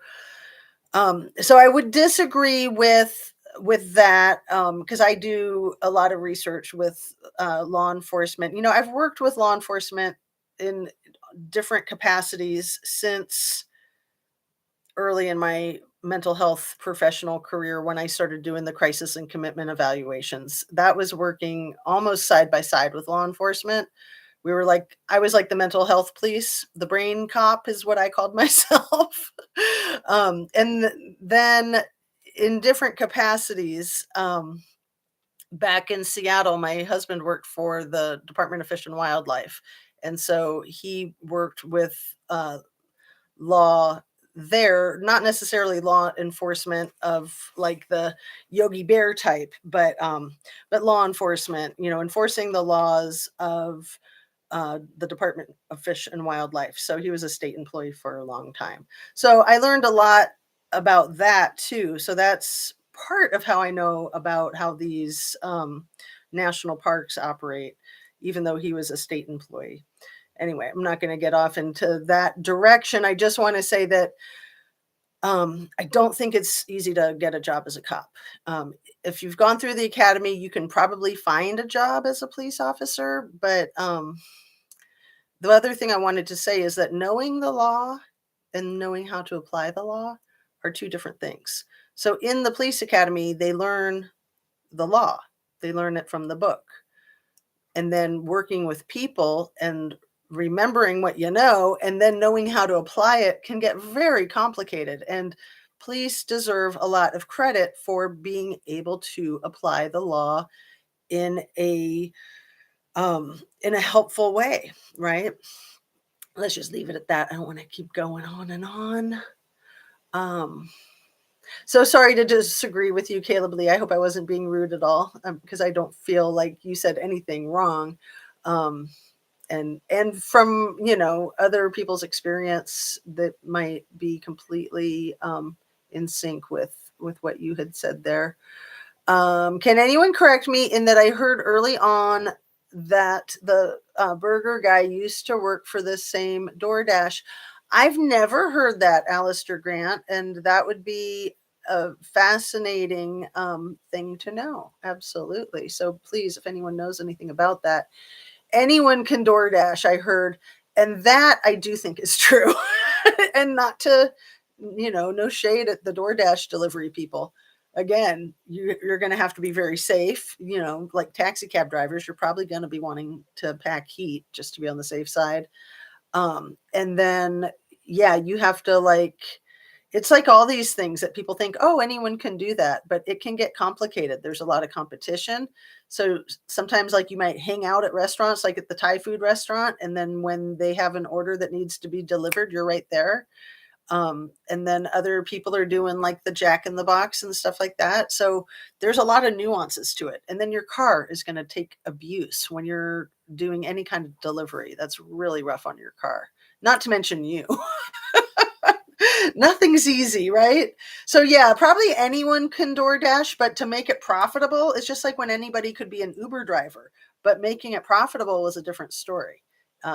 I would disagree with that, because I do a lot of research with law enforcement. I've worked with law enforcement in different capacities since early in my mental health professional career when I started doing the crisis and commitment evaluations. That was working almost side by side with law enforcement. I was like the mental health police, the brain cop is what I called myself. Then in different capacities, back in Seattle, my husband worked for the Department of Fish and Wildlife. And so he worked with law there, not necessarily law enforcement of like the Yogi Bear type, but law enforcement, enforcing the laws of the Department of Fish and Wildlife. So he was a state employee for a long time. So I learned a lot about that too. So that's part of how I know about how these national parks operate, even though he was a state employee. Anyway, I'm not going to get off into that direction. I just want to say that I don't think it's easy to get a job as a cop. If you've gone through the academy, you can probably find a job as a police officer. But the other thing I wanted to say is that knowing the law and knowing how to apply the law are two different things. So in the police academy, they learn the law, they learn it from the book. And then working with people and remembering what you know and then knowing how to apply it can get very complicated. And police deserve a lot of credit for being able to apply the law in a helpful way, right? Let's just leave it at that. I don't want to keep going on and on. So sorry to disagree with you, Caleb Lee. I hope I wasn't being rude at all, because I don't feel like you said anything wrong. Um, and from other people's experience that might be completely in sync with what you had said there. Can anyone correct me in that I heard early on that the burger guy used to work for the same DoorDash? I've never heard that, Alistair Grant, and that would be a fascinating thing to know. Absolutely. So please, if anyone knows anything about that, anyone can DoorDash, I heard, and that I do think is true. And not to, no shade at the DoorDash delivery people. Again, you're going to have to be very safe. Like taxi cab drivers, you're probably going to be wanting to pack heat just to be on the safe side. And then, yeah, you have to it's like all these things that people think, oh, anyone can do that, but it can get complicated. There's a lot of competition. So sometimes you might hang out at restaurants, like at the Thai food restaurant. And then when they have an order that needs to be delivered, you're right there. And then other people are doing like the Jack in the Box and stuff like that. So there's a lot of nuances to it. And then your car is going to take abuse when you're doing any kind of delivery. That's really rough on your car, not to mention you. Nothing's easy, right? So yeah, probably anyone can DoorDash, but to make it profitable, it's just like when anybody could be an Uber driver, but making it profitable was a different story.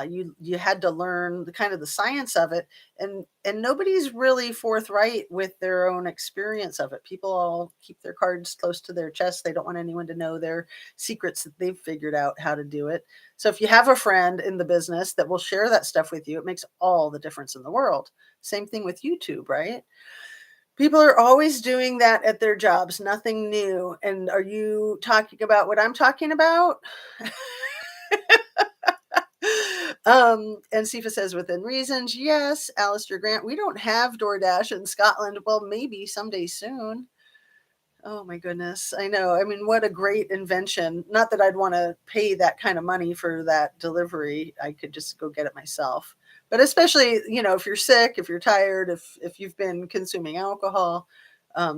You had to learn the science of it, and nobody's really forthright with their own experience of it. People all keep their cards close to their chest. They don't want anyone to know their secrets that they've figured out how to do it. So if you have a friend in the business that will share that stuff with you, it makes all the difference in the world. Same thing with YouTube, right? People are always doing that at their jobs, nothing new. And are you talking about what I'm talking about? And Sifa says, within reasons, yes. Alistair Grant, we don't have DoorDash in Scotland. Well, maybe someday soon. Oh my goodness. I know. I mean, what a great invention. Not that I'd want to pay that kind of money for that delivery. I could just go get it myself. But especially, if you're sick, if you're tired, if you've been consuming alcohol,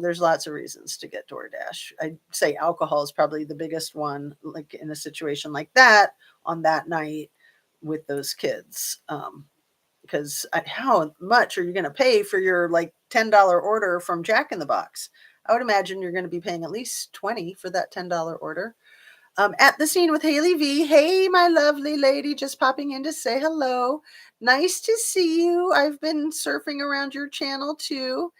there's lots of reasons to get DoorDash. I'd say alcohol is probably the biggest one, like in a situation like that on that night with those kids. Because how much are you going to pay for your $10 order from Jack in the Box? I would imagine you're going to be paying at least 20 for that $10 order. At the scene with Haley V. Hey, my lovely lady, just popping in to say hello. Nice to see you. I've been surfing around your channel too,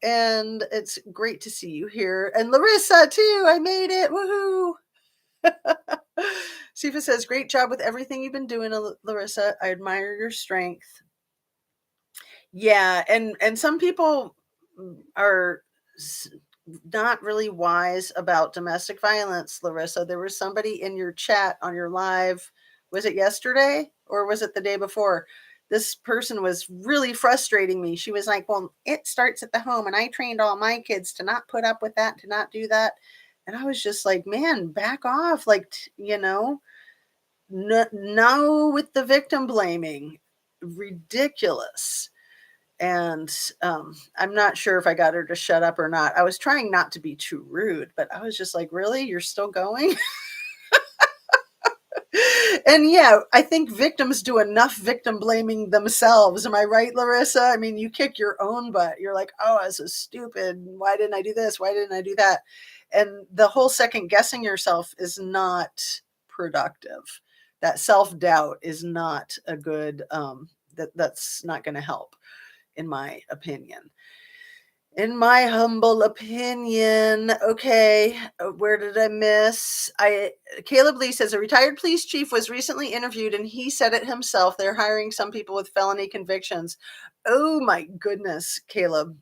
and it's great to see you here. And Larissa too. I made it. Woohoo! Sifa says, great job with everything you've been doing, Larissa. I admire your strength. Yeah, and some people are s not really wise about domestic violence, Larissa. There was somebody in your chat on your live, was it yesterday or was it the day before? This person was really frustrating me. She was like, "Well, it starts at the home, and I trained all my kids to not put up with that, to not do that." And I was just like, "Man, back off." Like, no with the victim blaming. Ridiculous. And I'm not sure if I got her to shut up or not. I was trying not to be too rude, but I was just like, really? You're still going? And yeah, I think victims do enough victim blaming themselves. Am I right, Larissa? I mean, you kick your own butt. You're like, oh, I was so stupid. Why didn't I do this? Why didn't I do that? And the whole second guessing yourself is not productive. That self doubt is not a good, that's not going to help, in my opinion. In my humble opinion, okay, where did I miss? Caleb Lee says a retired police chief was recently interviewed and he said it himself. They're hiring some people with felony convictions. Oh my goodness, Caleb.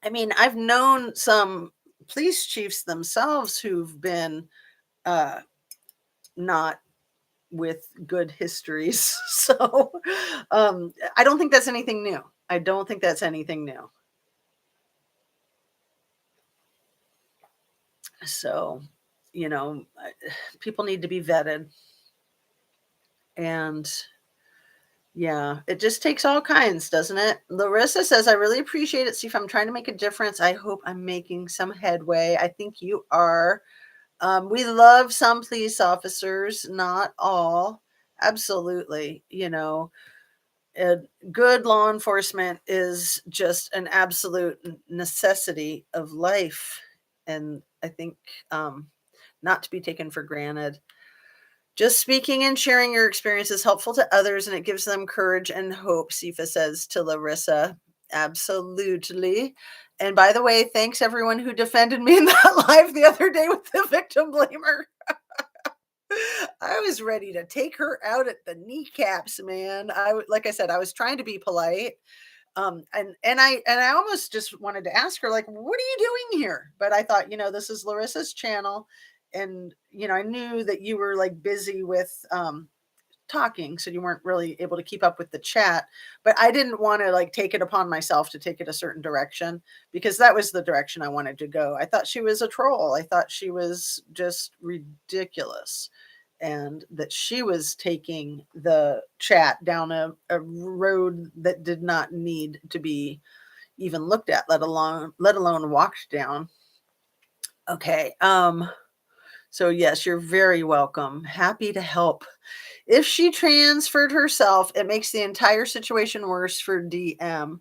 I mean, I've known some police chiefs themselves who've been uh not with good histories. So I don't think that's anything new. I don't think that's anything new. So, people need to be vetted. And yeah, it just takes all kinds, doesn't it? Larissa says, I really appreciate it. See if I'm trying to make a difference. I hope I'm making some headway. I think you are. We love some police officers, not all. Absolutely. Uh, Good law enforcement is just an absolute necessity of life. And I think not to be taken for granted. Just speaking and sharing your experience is helpful to others and it gives them courage and hope, Sifa says to Larissa. Absolutely. And by the way, thanks everyone who defended me in that live the other day with the victim blamer. I was ready to take her out at the kneecaps, man. Like I said, I was trying to be polite. And I almost just wanted to ask her, like, what are you doing here? But I thought, this is Larissa's channel, and I knew that you were like busy with talking, so you weren't really able to keep up with the chat. But I didn't want to like take it upon myself to take it a certain direction, because that was the direction I wanted to go. I thought she was a troll. I thought she was just ridiculous, and that she was taking the chat down a road that did not need to be even looked at, let alone walked down. Okay. So yes, you're very welcome. Happy to help. If she transferred herself, it makes the entire situation worse for DM.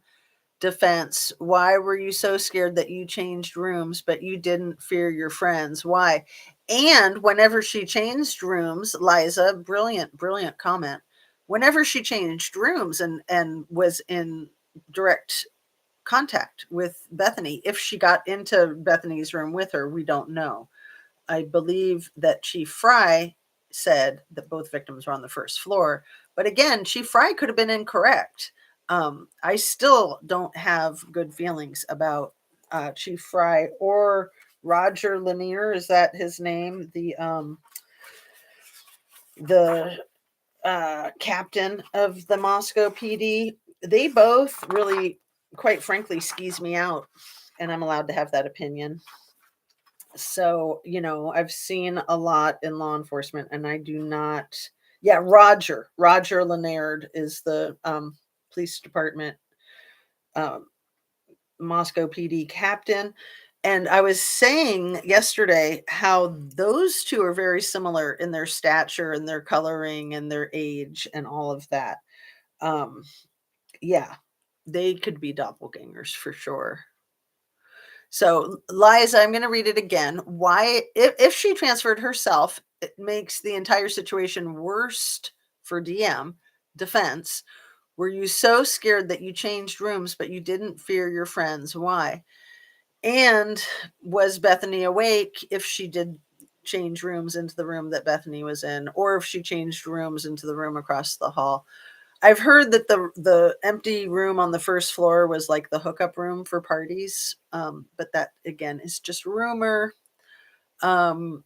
Defense. Why were you so scared that you changed rooms, but you didn't fear your friends? Why? And whenever she changed rooms, Liza, brilliant comment. Whenever she changed rooms and was in direct contact with Bethany, if she got into Bethany's room with her, we don't know. I believe that Chief Fry said that both victims were on the first floor. But again, Chief Fry could have been incorrect. I still don't have good feelings about Chief Fry or Roger Lanier. Is that his name? The captain of the Moscow PD. They both really, quite frankly, skis me out, and I'm allowed to have that opinion. So, I've seen a lot in law enforcement and I do not. Yeah, Roger Lanier is the police department um, Moscow PD captain. And I was saying yesterday how those two are very similar in their stature and their coloring and their age and all of that. Um, yeah, they could be doppelgangers for sure. So, Liza, I'm going to read it again. Why, if she transferred herself, it makes the entire situation worst for DM. Defense. Were you so scared that you changed rooms, but you didn't fear your friends? Why? And was Bethany awake if she did change rooms into the room that Bethany was in, or if she changed rooms into the room across the hall? I've heard that the empty room on the first floor was like the hookup room for parties, but that again is just rumor. Um,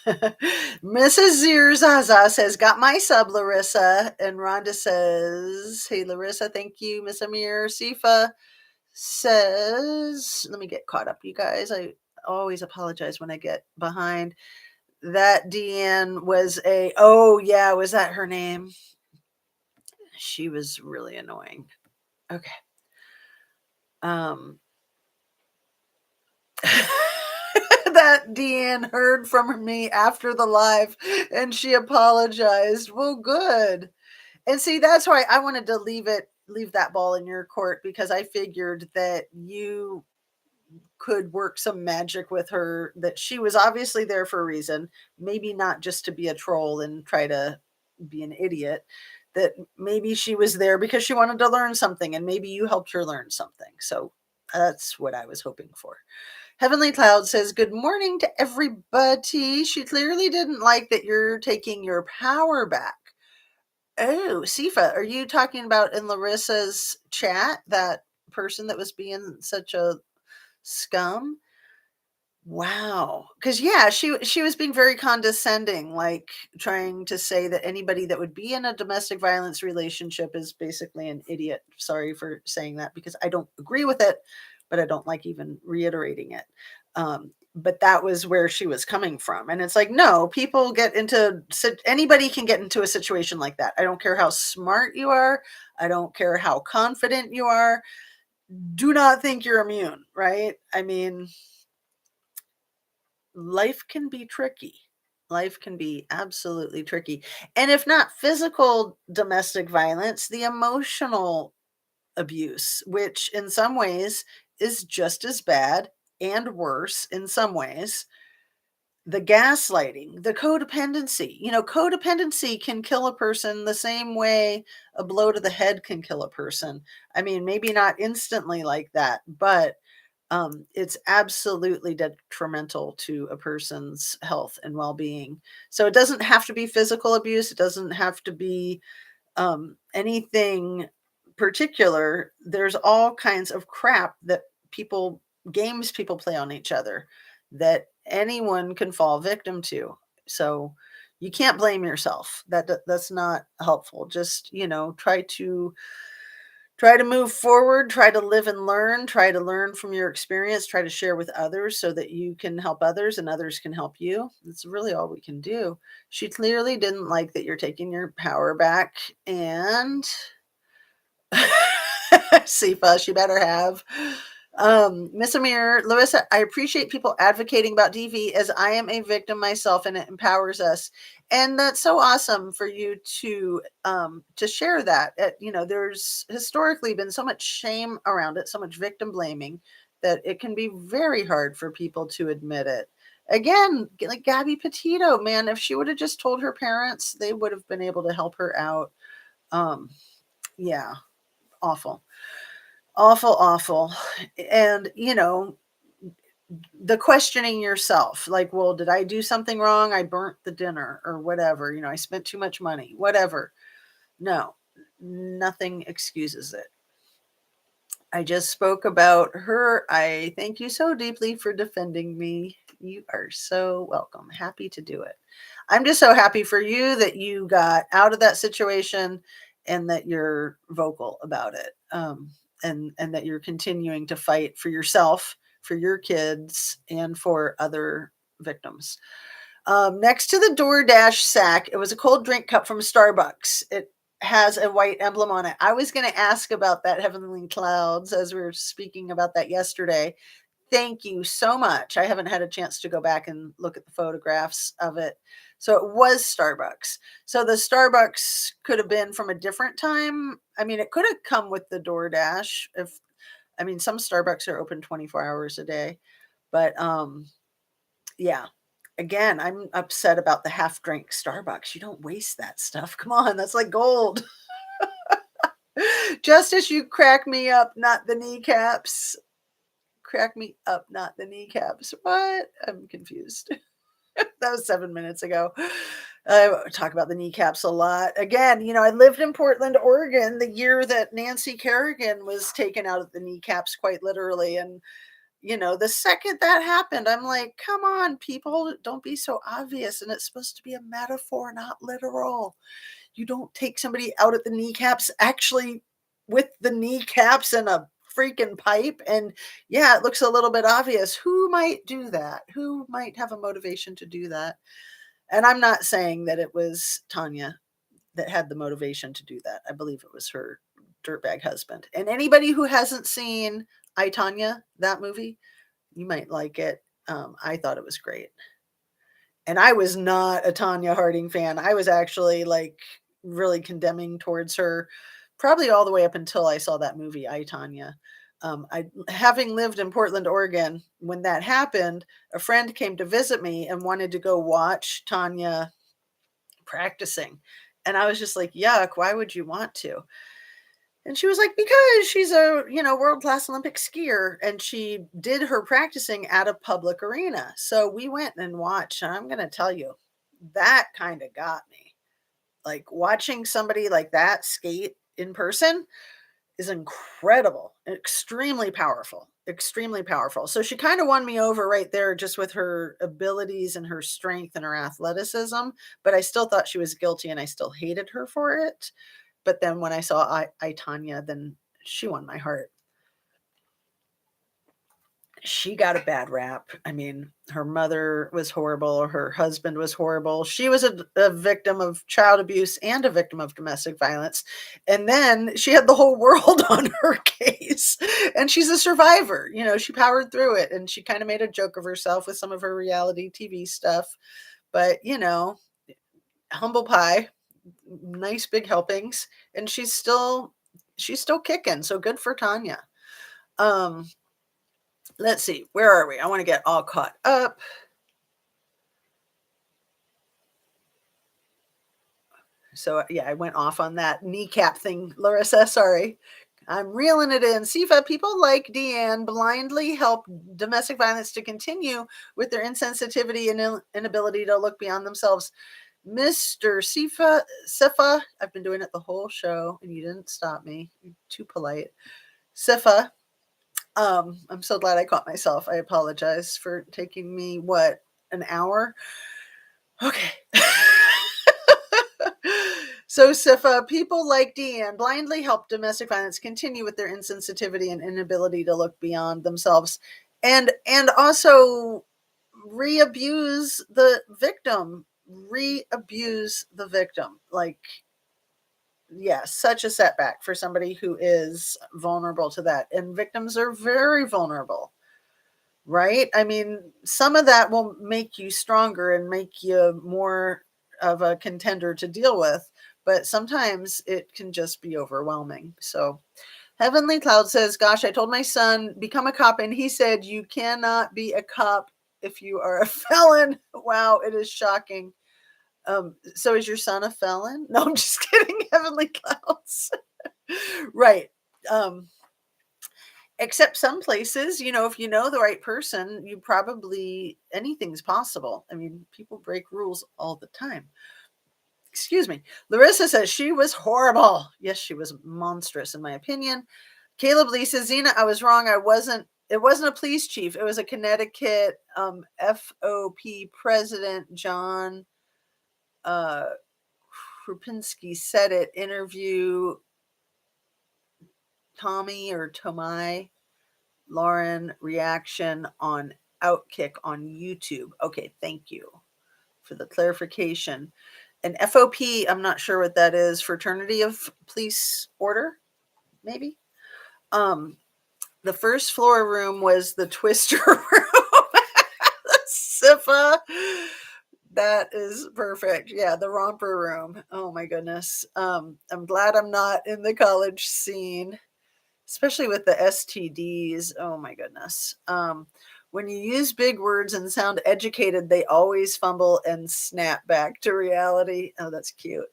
Mrs. Zirzaza says, "Got my sub, Larissa." And Rhonda says, "Hey, Larissa, thank you." Miss Amir Sifa says, let me get caught up, you guys. I always apologize when I get behind. That Deanne was oh, yeah, was that her name? She was really annoying. Okay. Um, that Deanne heard from me after the live and she apologized. Well, good. And see, that's why I wanted to leave that ball in your court, because I figured that you could work some magic with her, that she was obviously there for a reason, maybe not just to be a troll and try to be an idiot, that maybe she was there because she wanted to learn something and maybe you helped her learn something. So that's what I was hoping for. Heavenly Cloud says, "Good morning to everybody. She clearly didn't like that you're taking your power back." Oh, Sifa, are you talking about in Larissa's chat, that person that was being such a scum? Wow. Because yeah, she was being very condescending, like trying to say that anybody that would be in a domestic violence relationship is basically an idiot. Sorry for saying that because I don't agree with it, but I don't like even reiterating it. But that was where she was coming from. And it's like, no, people get into anybody can get into a situation like that. I don't care how smart you are. I don't care how confident you are. Do not think you're immune, right? I mean, life can be tricky. Life can be absolutely tricky. And if not physical domestic violence, the emotional abuse, which in some ways is just as bad and worse in some ways. The gaslighting, the codependency. Codependency can kill a person the same way a blow to the head can kill a person. I mean, maybe not instantly like that, but it's absolutely detrimental to a person's health and well-being. So it doesn't have to be physical abuse. It doesn't have to be anything particular. There's all kinds of crap that games people play on each other that anyone can fall victim to. So you can't blame yourself. That's not helpful. Just, try to move forward, try to live and learn, try to learn from your experience, try to share with others so that you can help others and others can help you. That's really all we can do. She clearly didn't like that you're taking your power back, and Sifa, she better have. Miss Amir, Larissa, I appreciate people advocating about DV as I am a victim myself and it empowers us. And that's so awesome for you to share that. There's historically been so much shame around it, so much victim blaming, that it can be very hard for people to admit it. Again, like Gabby Petito, man, if she would have just told her parents, they would have been able to help her out. Yeah, awful. Awful, awful. And, the questioning yourself, like, well, did I do something wrong? I burnt the dinner or whatever. I spent too much money, whatever. No, nothing excuses it. I just spoke about her. I thank you so deeply for defending me. You are so welcome. Happy to do it. I'm just so happy for you that you got out of that situation and that you're vocal about it. And that you're continuing to fight for yourself, for your kids, and for other victims. Next to the DoorDash sack, it was a cold drink cup from Starbucks. It has a white emblem on it. I was going to ask about that, Heavenly Clouds, as we were speaking about that yesterday. Thank you so much. I haven't had a chance to go back and look at the photographs of it. So it was Starbucks. So the Starbucks could have been from a different time. I mean, it could have come with the DoorDash. Some Starbucks are open 24 hours a day, but yeah. Again, I'm upset about the half drink Starbucks. You don't waste that stuff. Come on, that's like gold. Justice, you crack me up, not the kneecaps. Crack me up, not the kneecaps. What? I'm confused. That was 7 minutes ago. I talk about the kneecaps a lot. Again, I lived in Portland, Oregon the year that Nancy Kerrigan was taken out of the kneecaps, quite literally. And, the second that happened, I'm like, come on, people, don't be so obvious. And it's supposed to be a metaphor, not literal. You don't take somebody out at the kneecaps actually with the kneecaps and a freaking pipe. And yeah, it looks a little bit obvious. Who might do that? Who might have a motivation to do that? And I'm not saying that it was Tanya that had the motivation to do that. I believe it was her dirtbag husband. And anybody who hasn't seen I, Tanya, that movie, you might like it. I thought it was great. And I was not a Tanya Harding fan. I was actually like really condemning towards her, probably all the way up until I saw that movie, I, Tanya. I, having lived in Portland, Oregon, when that happened, a friend came to visit me and wanted to go watch Tanya practicing. And I was just like, yuck, why would you want to? And she was like, because she's a, world class Olympic skier and she did her practicing at a public arena. So we went and watched. And I'm going to tell you, that kind of got me. Like watching somebody like that skate in person is incredible, extremely powerful, extremely powerful. So she kind of won me over right there just with her abilities and her strength and her athleticism. But I still thought she was guilty and I still hated her for it. But then when I saw I Tanya, then she won my heart. She got a bad rap. I mean, her mother was horrible. Her husband was horrible. She was a victim of child abuse and a victim of domestic violence. And then she had the whole world on her case. And she's a survivor. She powered through it and she kind of made a joke of herself with some of her reality TV stuff. But, humble pie, nice big helpings. And she's still kicking. So good for Tanya. Um, let's see, where are we? I want to get all caught up. So yeah, I went off on that kneecap thing, Larissa. Sorry. I'm reeling it in. Sifa, people like Deanne blindly help domestic violence to continue with their insensitivity and inability to look beyond themselves. Mr. Sifa, I've been doing it the whole show and you didn't stop me. You're too polite. Sifa, I'm so glad I caught myself. I apologize for taking me, an hour? Okay. So, Sifa, people like Deanne blindly help domestic violence continue with their insensitivity and inability to look beyond themselves, and also re-abuse the victim. Re-abuse the victim. Like, yeah, such a setback for somebody who is vulnerable to that. And victims are very vulnerable, right? I mean, some of that will make you stronger and make you more of a contender to deal with, but sometimes it can just be overwhelming. So, Heavenly Cloud says, gosh, I told my son, become a cop, and he said, you cannot be a cop if you are a felon. Wow, it is shocking. So is your son a felon? No, I'm just kidding, Heavenly Clouds. Right. Um, except some places, if you know the right person, you probably anything's possible. I mean, people break rules all the time. Excuse me. Larissa says she was horrible. Yes, she was monstrous in my opinion. Caleb Lee says, Zena, I was wrong. It wasn't a police chief. It was a Connecticut FOP president, John Krupinski said it. Interview Tommy or Tomai Lauren reaction on Outkick on YouTube. Okay, thank you for the clarification. And FOP, I'm not sure what that is. Fraternity of Police Order, maybe. The first floor room was the Twister room. Sifa. That is perfect. Yeah, the romper room. Oh my goodness. I'm glad I'm not in the college scene, especially with the STDs. Oh my goodness. When you use big words and sound educated, they always fumble and snap back to reality. Oh, that's cute.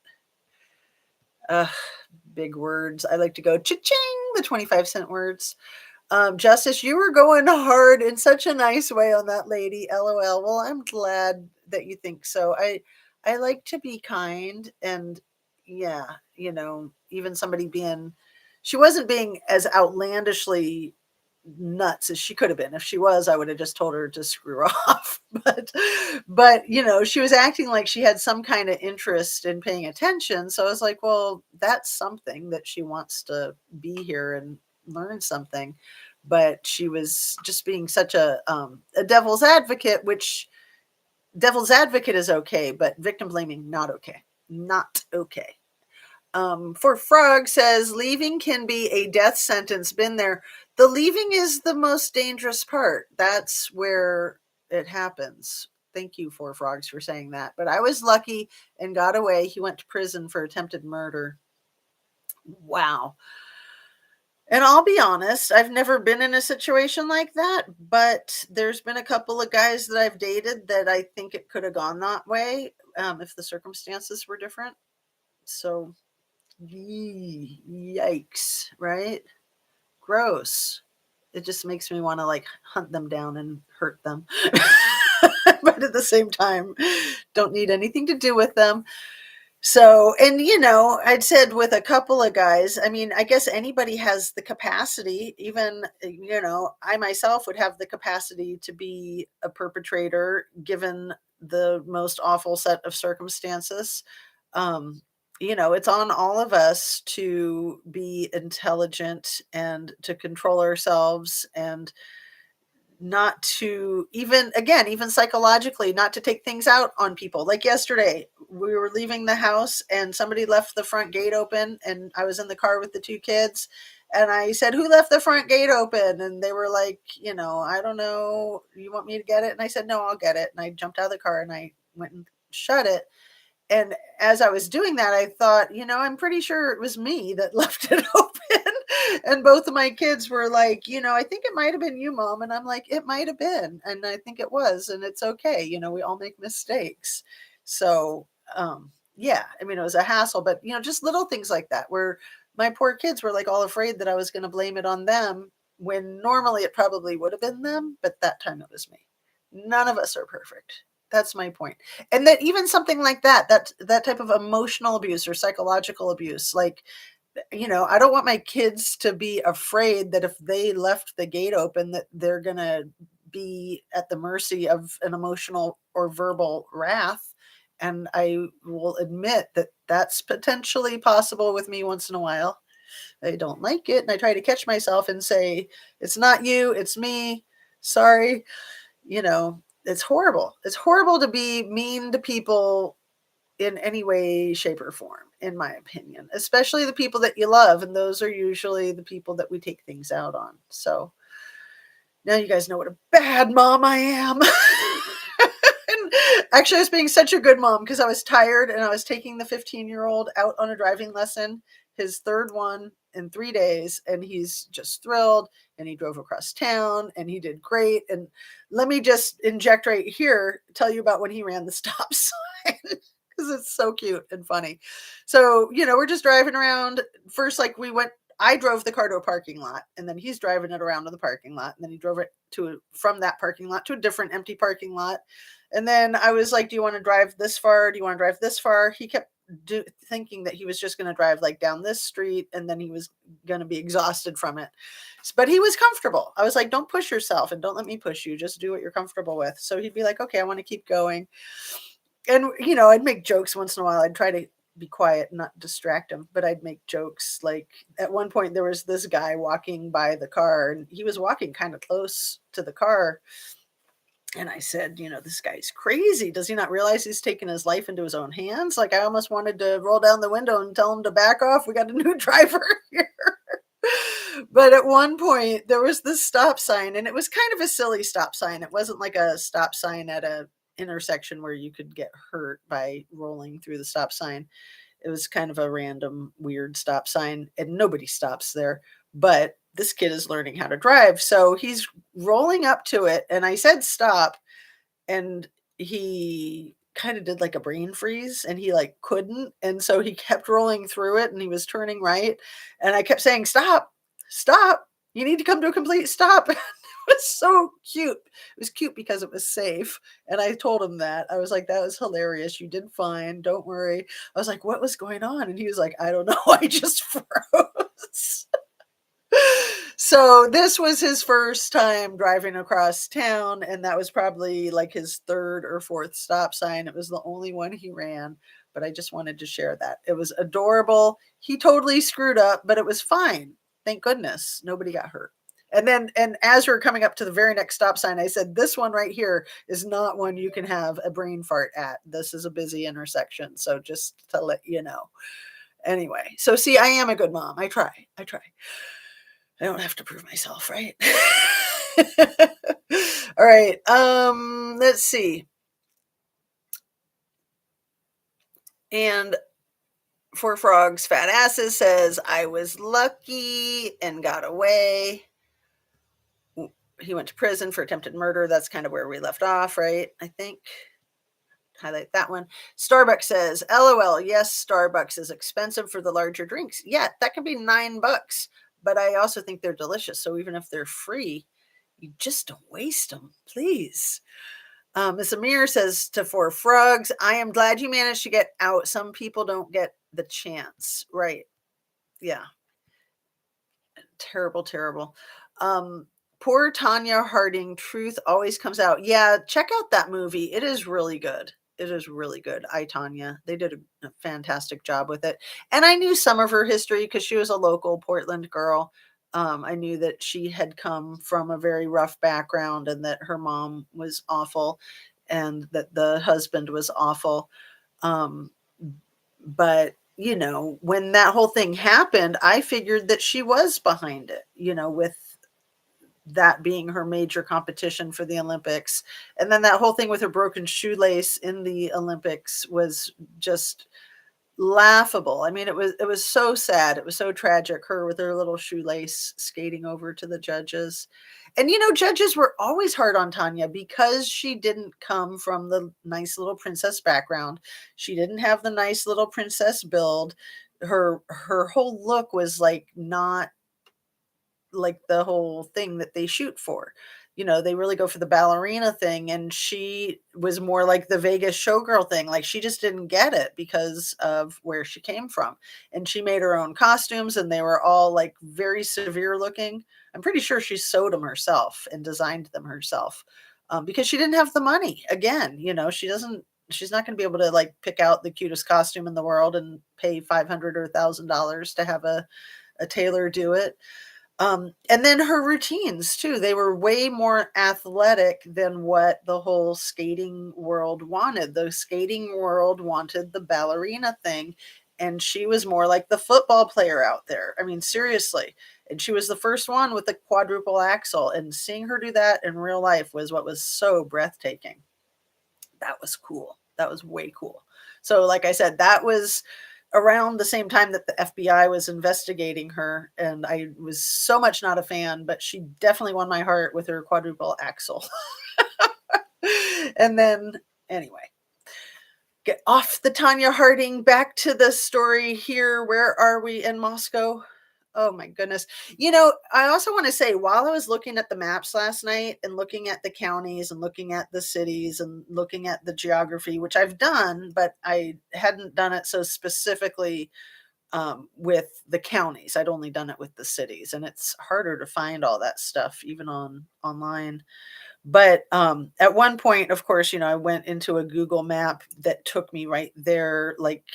Big words. I like to go cha-ching, the 25-cent words. Justice, you were going hard in such a nice way on that lady. LOL. Well, I'm glad that you think so. I like to be kind and yeah, even somebody being she wasn't being as outlandishly nuts as she could have been. If she was, I would have just told her to screw off. But she was acting like she had some kind of interest in paying attention. So I was like, well, that's something that she wants to be here and learn something. But she was just being such a devil's advocate, which devil's advocate is okay, but victim blaming not okay. Not okay. For Frog says leaving can be a death sentence. Been there. The leaving is the most dangerous part. That's where it happens. Thank you, For Frogs, for saying that. But I was lucky and got away. He went to prison for attempted murder. Wow. And I'll be honest, I've never been in a situation like that, but there's been a couple of guys that I've dated that I think it could have gone that way if the circumstances were different. So, yikes, right? Gross. It just makes me want to like hunt them down and hurt them. But at the same time, don't need anything to do with them. So, and I'd said with a couple of guys, I mean, I guess anybody has the capacity, even, I myself would have the capacity to be a perpetrator given the most awful set of circumstances. It's on all of us to be intelligent and to control ourselves and not to even psychologically not to take things out on people. Like yesterday we were leaving the house and somebody left the front gate open and I was in the car with the two kids and I said, who left the front gate open? And they were like, I don't know, you want me to get it? And I said, no, I'll get it. And I jumped out of the car and I went and shut it. And as I was doing that, I thought, I'm pretty sure it was me that left it open. And both of my kids were like, I think it might have been you, Mom. And I'm like, it might have been. And I think it was. And it's okay. We all make mistakes. So, yeah, I mean, it was a hassle, but, just little things like that where my poor kids were like all afraid that I was going to blame it on them when normally it probably would have been them. But that time it was me. None of us are perfect. That's my point. And that even something like that type of emotional abuse or psychological abuse, like, I don't want my kids to be afraid that if they left the gate open that they're going to be at the mercy of an emotional or verbal wrath. And I will admit that that's potentially possible with me once in a while. I don't like it. And I try to catch myself and say, it's not you, it's me. Sorry. It's horrible. It's horrible to be mean to people in any way, shape, or form, in my opinion, especially the people that you love. And those are usually the people that we take things out on. So now you guys know what a bad mom I am. And actually, I was being such a good mom because I was tired and I was taking the 15-year-old out on a driving lesson, his third one in 3 days, and he's just thrilled. And he drove across town and he did great. And let me just inject right here, tell you about when he ran the stop sign because it's so cute and funny. So, we're just driving around. First, like I drove the car to a parking lot and then he's driving it around to the parking lot. And then he drove it from that parking lot to a different empty parking lot. And then I was like, do you want to drive this far? Do you want to drive this far? He kept thinking that he was just going to drive like down this street and then he was going to be exhausted from it. But he was comfortable. I was like, don't push yourself and don't let me push you. Just do what you're comfortable with. So he'd be like, okay, I want to keep going. And, I'd make jokes once in a while. I'd try to be quiet and not distract him, but I'd make jokes. Like at one point there was this guy walking by the car and he was walking kind of close to the car. And I said, this guy's crazy. Does he not realize he's taking his life into his own hands? Like I almost wanted to roll down the window and tell him to back off. We got a new driver here. But at one point there was this stop sign and it was kind of a silly stop sign. It wasn't like a stop sign at a intersection where you could get hurt by rolling through the stop sign. It was kind of a random weird stop sign and nobody stops there. But this kid is learning how to drive. So he's rolling up to it and I said stop and he kind of did like a brain freeze and he like couldn't. And so he kept rolling through it and he was turning right. And I kept saying, stop, stop. You need to come to a complete stop. was so cute. It was cute because it was safe, and I told him that. I was like, "That was hilarious. You did fine. Don't worry." I was like, "What was going on?" And he was like, "I don't know. I just froze." So this was his first time driving across town, and that was probably like his third or fourth stop sign. It was the only one he ran, but I just wanted to share that. It was adorable. He totally screwed up, but it was fine. Thank goodness nobody got hurt. And as we are coming up to the very next stop sign, I said, "This one right here is not one you can have a brain fart at. This is a busy intersection." So just to let you know. Anyway, so see, I am a good mom. I try. I try. I don't have to prove myself, right? All right. Let's see. And for frogs, fat asses says, "I was lucky and got away." He went to prison for attempted murder. That's kind of where we left off, right? I think. Highlight that one. Starbucks says, "LOL, yes, Starbucks is expensive for the larger drinks. Yeah, that can be $9, but I also think they're delicious. So even if they're free, you just don't waste them, please." Miss Amir says to Four Frogs, "I am glad you managed to get out. Some people don't get the chance." Right. Yeah. Terrible, terrible. Um, Poor Tanya Harding, Truth Always Comes Out. Yeah, check out that movie. It is really good. It is really good. I, Tanya. They did a fantastic job with it. And I knew some of her history because she was a local Portland girl. I knew that she had come from a very rough background and that her mom was awful and that the husband was awful. Um, but when that whole thing happened, I figured that she was behind it, with that being her major competition for the Olympics. And then that whole thing with her broken shoelace in the Olympics was just laughable. I mean, it was so sad. It was so tragic, her with her little shoelace skating over to the judges. And judges were always hard on Tanya because she didn't come from the nice little princess background. She didn't have the nice little princess build. Her whole look was like not like the whole thing that they shoot for. They really go for the ballerina thing, and she was more like the Vegas showgirl thing. Like she just didn't get it because of where she came from. And she made her own costumes, and they were all like very severe looking. I'm pretty sure she sewed them herself and designed them herself because she didn't have the money. Again, she's not going to be able to like pick out the cutest costume in the world and pay 500 or $1,000 to have a tailor do it. And then her routines too, they were way more athletic than what the whole skating world wanted. The skating world wanted the ballerina thing, and she was more like the football player out there. I mean, seriously. And she was the first one with the quadruple axel, and seeing her do that in real life was what was so breathtaking. That was cool. That was way cool. So, like I said, that was around the same time that the FBI was investigating her, and I was so much not a fan, but she definitely won my heart with her quadruple axel. And then, anyway, get off the Tanya Harding, back to the story here. Where are we in Moscow? Oh my goodness. I also want to say, while I was looking at the maps last night and looking at the counties and looking at the cities and looking at the geography, which I've done, but I hadn't done it so specifically with the counties. I'd only done it with the cities, and it's harder to find all that stuff even online. But at one point, of course, I went into a Google map that took me right there, like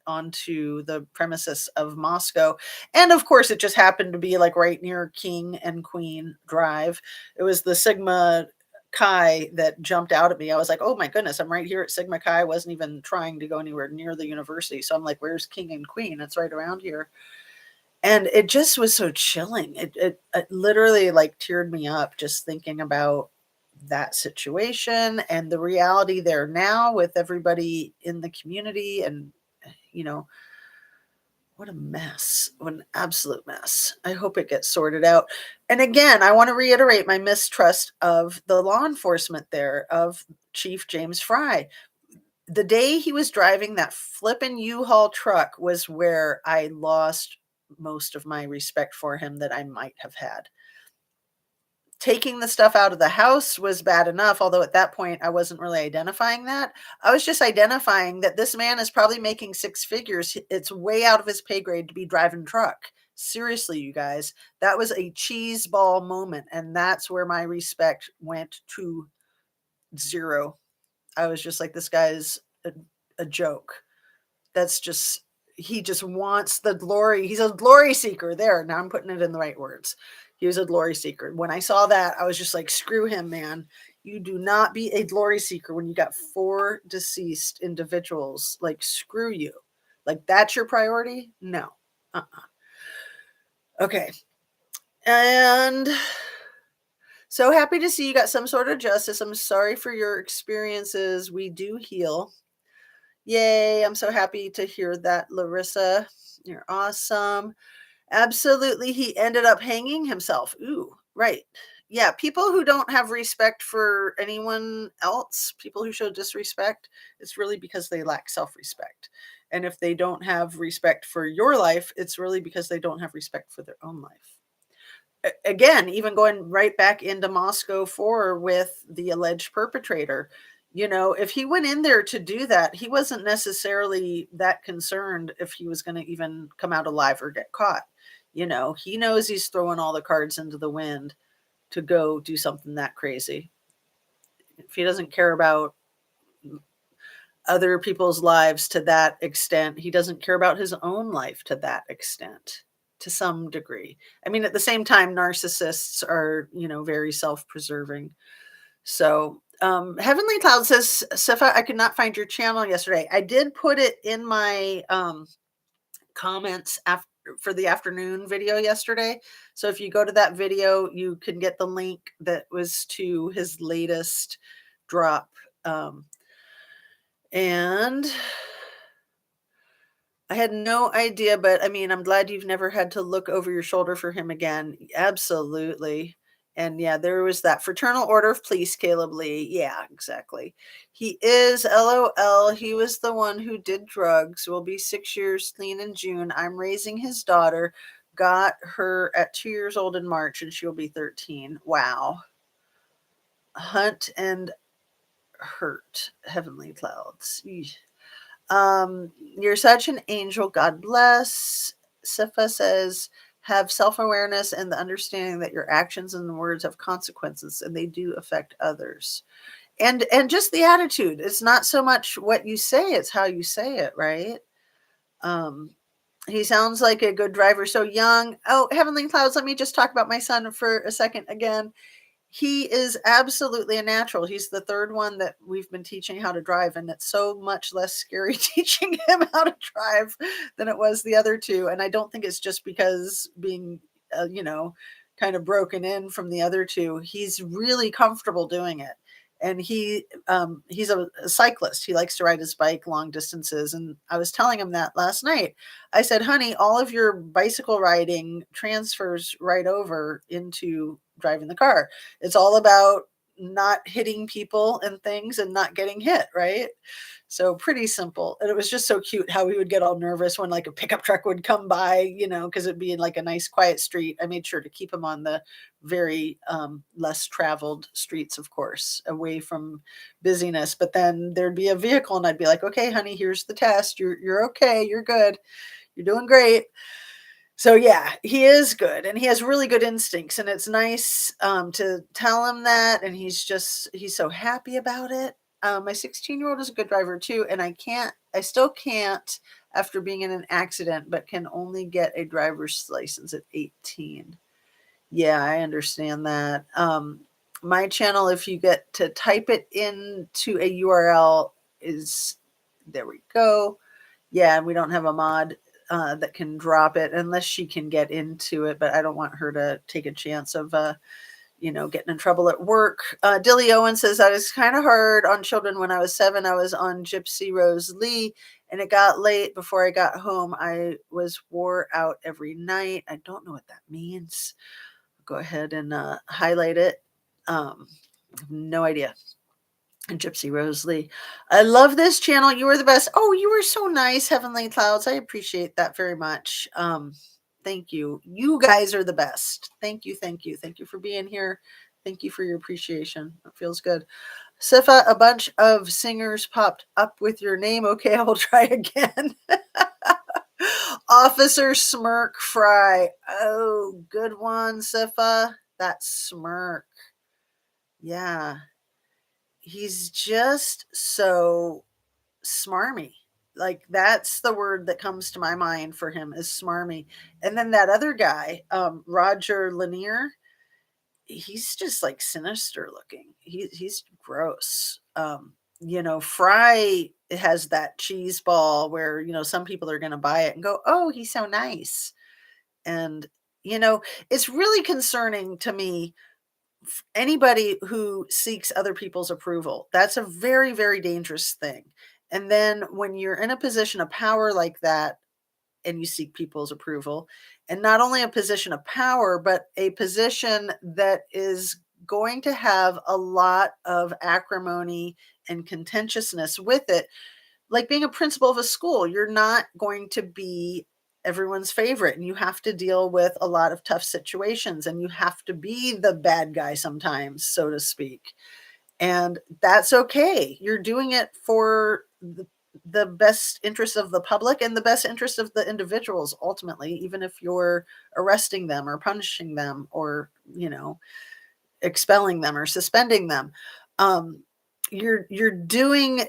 onto the premises of Moscow. And of course, it just happened to be like right near King and Queen Drive. It was the Sigma Chi that jumped out at me. I was like, oh my goodness, I'm right here at Sigma Chi. I wasn't even trying to go anywhere near the university. So I'm like, where's King and Queen? It's right around here. And it just was so chilling. It literally like teared me up just thinking about that situation and the reality there now with everybody in the community. And you know what a mess. What an absolute mess. I hope it gets sorted out. And again, I want to reiterate my mistrust of the law enforcement there, of Chief James Fry. The day he was driving that flippin' U-Haul truck was where I lost most of my respect for him that I might have had. Taking the stuff out of the house was bad enough, although at that point I wasn't really identifying that. I was just identifying that this man is probably making six figures. It's way out of his pay grade to be driving truck. Seriously, you guys, that was a cheese ball moment. And that's where my respect went to zero. I was just like, this guy's a joke. That's just, he just wants the glory. He's a glory seeker. There, now I'm putting it in the right words. He was a glory seeker. When I saw that, I was just like, screw him, man. You do not be a glory seeker when you got 4 deceased individuals. Like, screw you. Like, that's your priority? No. Okay. And so happy to see you got some sort of justice. I'm sorry for your experiences. We do heal. Yay. I'm so happy to hear that, Larissa. You're awesome. Absolutely. He ended up hanging himself. Ooh, right. Yeah. People who don't have respect for anyone else, people who show disrespect, it's really because they lack self respect. And if they don't have respect for your life, it's really because they don't have respect for their own life. Again, even going right back into Moscow 4 with the alleged perpetrator, if he went in there to do that, he wasn't necessarily that concerned if he was going to even come out alive or get caught. He knows he's throwing all the cards into the wind to go do something that crazy. If he doesn't care about other people's lives to that extent, he doesn't care about his own life to that extent, to some degree. I mean, at the same time, narcissists are, very self-preserving. So, Heavenly Cloud says, Safa, I could not find your channel yesterday. I did put it in my comments after for the afternoon video yesterday. So if you go to that video, you can get the link that was to his latest drop. And I had no idea, but I mean, I'm glad you've never had to look over your shoulder for him again. Absolutely. And yeah, there was that fraternal order of police, Caleb Lee. Yeah, exactly. He is LOL. He was the one who did drugs. Will be 6 years clean in June. I'm raising his daughter. Got her at 2 years old in March, and she'll be 13. Wow. Hunt and hurt. Heavenly Clouds. Eesh. You're such an angel. God bless. Sifa says, have self-awareness and the understanding that your actions and words have consequences and they do affect others. And just the attitude. It's not so much what you say, it's how you say it, right? He sounds like a good driver, so young. Oh, Heavenly Clouds, let me just talk about my son for a second again. He is absolutely a natural. He's the third one that we've been teaching how to drive, and it's so much less scary teaching him how to drive than it was the other two. And I don't think it's just because being, kind of broken in from the other two. He's really comfortable doing it. And he's a cyclist. He likes to ride his bike long distances. And I was telling him that last night. I said, honey, all of your bicycle riding transfers right over into driving the car. It's all about not hitting people and things and not getting hit, right? So pretty simple. And it was just so cute how he would get all nervous when like a pickup truck would come by, because it'd be in like a nice quiet street. I made sure to keep him on the very less traveled streets, of course, away from busyness. But then there'd be a vehicle and I'd be like, okay, honey, here's the test. You're okay. You're good. You're doing great. So yeah, he is good and he has really good instincts, and it's nice to tell him that, and he's so happy about it. My 16-year-old is a good driver too, and I still can't after being in an accident, but can only get a driver's license at 18. Yeah, I understand that. My channel, if you get to type it into a URL, is there we go. Yeah, we don't have a mod that can drop it unless she can get into it, but I don't want her to take a chance of getting in trouble at work. Dilly Owen says, I was kind of hard on children when I was 7. I was on Gypsy Rose Lee and it got late before I got home. I was wore out every night. I don't know what that means. Go ahead and highlight it. No idea. Gypsy Rose Lee. I love this channel. You are the best. Oh, you were so nice, Heavenly Clouds. I appreciate that very much. Thank you. You guys are the best. Thank you. Thank you. Thank you for being here. Thank you for your appreciation. It feels good. Sifa, a bunch of singers popped up with your name. Okay, I will try again. Officer Smirk Fry. Oh, good one, Sifa. That smirk. Yeah. He's just so smarmy. Like that's the word that comes to my mind for him is smarmy. And then that other guy, Roger Lanier, he's just like sinister looking. He's gross. Fry has that cheese ball where some people are going to buy it and go, "Oh, he's so nice." And it's really concerning to me anybody who seeks other people's approval. That's a very, very dangerous thing. And then when you're in a position of power like that and you seek people's approval, and not only a position of power, but a position that is going to have a lot of acrimony and contentiousness with it, like being a principal of a school, you're not going to be everyone's favorite and you have to deal with a lot of tough situations and you have to be the bad guy sometimes, so to speak. And that's okay. You're doing it for the best interest of the public and the best interest of the individuals ultimately, even if you're arresting them or punishing them or, expelling them or suspending them. Um, you're doing,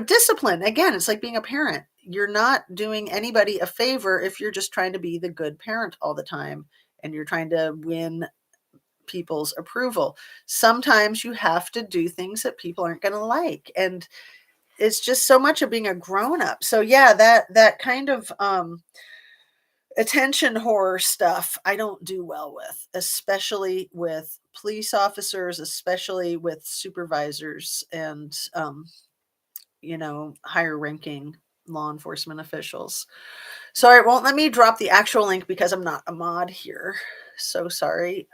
discipline. Again, it's like being a parent. You're not doing anybody a favor if you're just trying to be the good parent all the time and you're trying to win people's approval. Sometimes you have to do things that people aren't going to like. And it's just so much of being a grown up. So yeah, that kind of attention horror stuff I don't do well with, especially with police officers, especially with supervisors and higher ranking law enforcement officials. So it won't let me drop the actual link because I'm not a mod here. So sorry.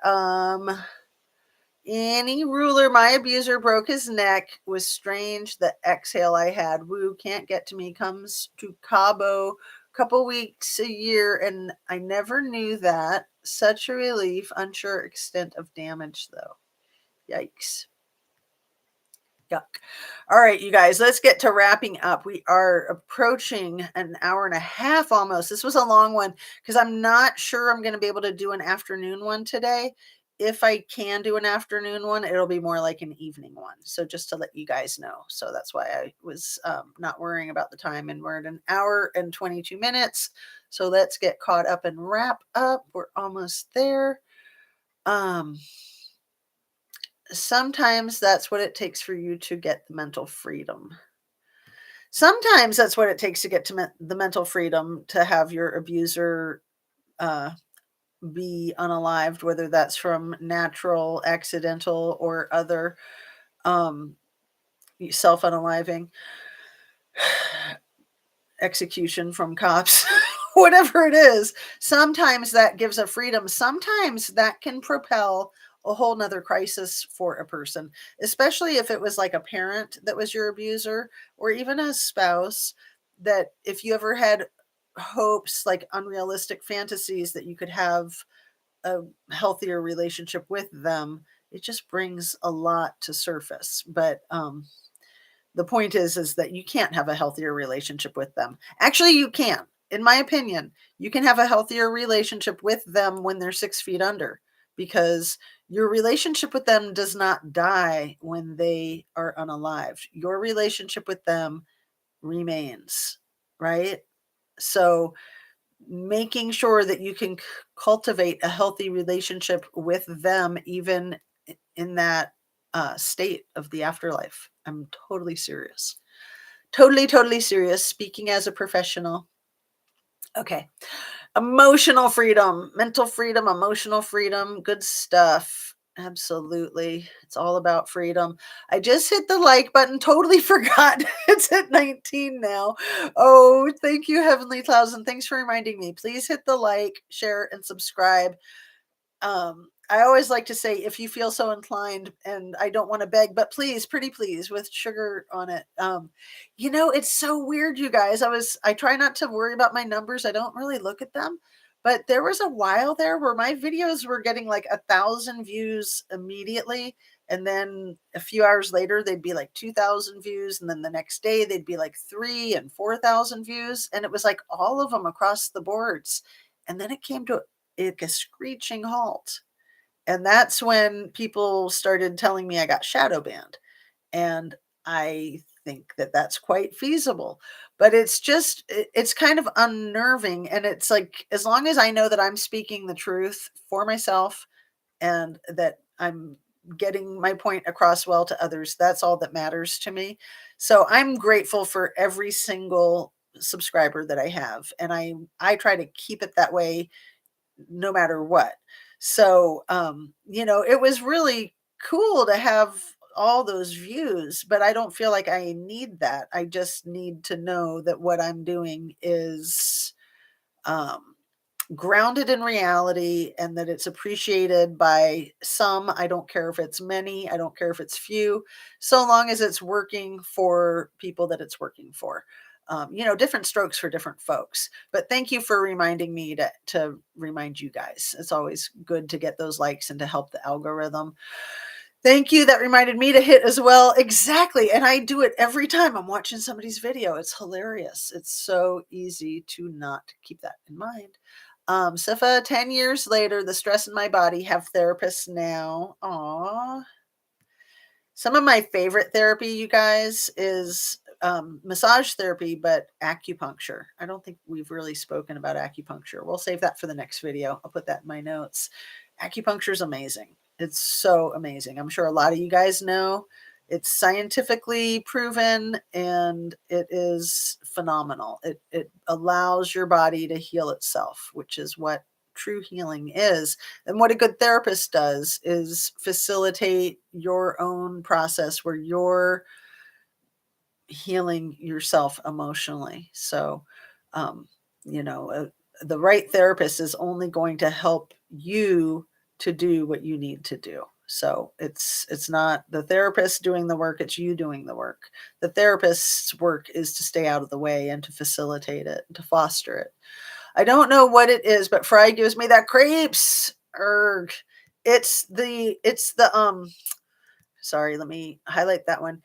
Any ruler, my abuser broke his neck. Was strange. The exhale I had. Woo, can't get to me. Comes to Cabo couple weeks a year, and I never knew that. Such a relief. Unsure extent of damage though. Yikes. Yuck. All right, you guys, let's get to wrapping up. We are approaching an hour and a half almost. This was a long one because I'm not sure I'm going to be able to do an afternoon one today. If I can do an afternoon one, it'll be more like an evening one. So just to let you guys know. So that's why I was not worrying about the time. And we're at an hour and 22 minutes. So let's get caught up and wrap up. We're almost there. Sometimes that's what it takes for you to get the mental freedom. Sometimes that's what it takes to get to the mental freedom to have your abuser be unalived, whether that's from natural, accidental, or other self-unaliving, execution from cops, whatever it is. Sometimes that gives a freedom. Sometimes that can propel a whole nother crisis for a person, especially if it was like a parent that was your abuser or even a spouse, that if you ever had hopes, like unrealistic fantasies that you could have a healthier relationship with them, it just brings a lot to surface. But the point is that you can't have a healthier relationship with them. Actually, you can. In my opinion, you can have a healthier relationship with them when they're 6 feet under, because your relationship with them does not die when they are unalived. Your relationship with them remains, right? So making sure that you can cultivate a healthy relationship with them, even in that state of the afterlife. I'm totally serious. Totally, totally serious. Speaking as a professional. Okay. Emotional freedom, mental freedom, emotional freedom. Good stuff. Absolutely. It's all about freedom. I just hit the like button. Totally forgot. It's at 19 now. Oh, thank you, Heavenly Clouds. And thanks for reminding me. Please hit the like, share, and subscribe. I always like to say, if you feel so inclined, and I don't want to beg, but please, pretty please, with sugar on it. It's so weird, you guys. I try not to worry about my numbers. I don't really look at them, But there was a while there where my videos were getting like 1,000 views immediately. And then a few hours later, they'd be like 2,000 views. And then the next day, they'd be like 3 and 4,000 views. And it was like all of them across the boards. And then it came to like a screeching halt. And that's when people started telling me I got shadow banned. And I think that that's quite feasible, but it's just, it's kind of unnerving. And it's like, as long as I know that I'm speaking the truth for myself and that I'm getting my point across well to others, that's all that matters to me. So I'm grateful for every single subscriber that I have. And I try to keep it that way no matter what. So, it was really cool to have all those views, but I don't feel like I need that. I just need to know that what I'm doing is um, grounded in reality and that it's appreciated by some. I don't care if it's many, I don't care if it's few, so long as it's working for people that it's working for. Different strokes for different folks. But thank you for reminding me to remind you guys. It's always good to get those likes and to help the algorithm. Thank you. That reminded me to hit as well. Exactly. And I do it every time I'm watching somebody's video. It's hilarious. It's so easy to not keep that in mind. Sifa, 10 years later, the stress in my body, have therapists now. Aw. Some of my favorite therapy, you guys, is massage therapy, but acupuncture. I don't think we've really spoken about acupuncture. We'll save that for the next video. I'll put that in my notes. Acupuncture is amazing. It's so amazing. I'm sure a lot of you guys know. It's scientifically proven and it is phenomenal. It allows your body to heal itself, which is what true healing is. And what a good therapist does is facilitate your own process where you're healing yourself emotionally. So, um, you know, uh, the right therapist is only going to help you to do what you need to do. So it's not the therapist doing the work, it's you doing the work. The therapist's work is to stay out of the way and to facilitate it, to foster it. I don't know what it is, but Fry gives me that creeps. Erg. It's the sorry, let me highlight that one.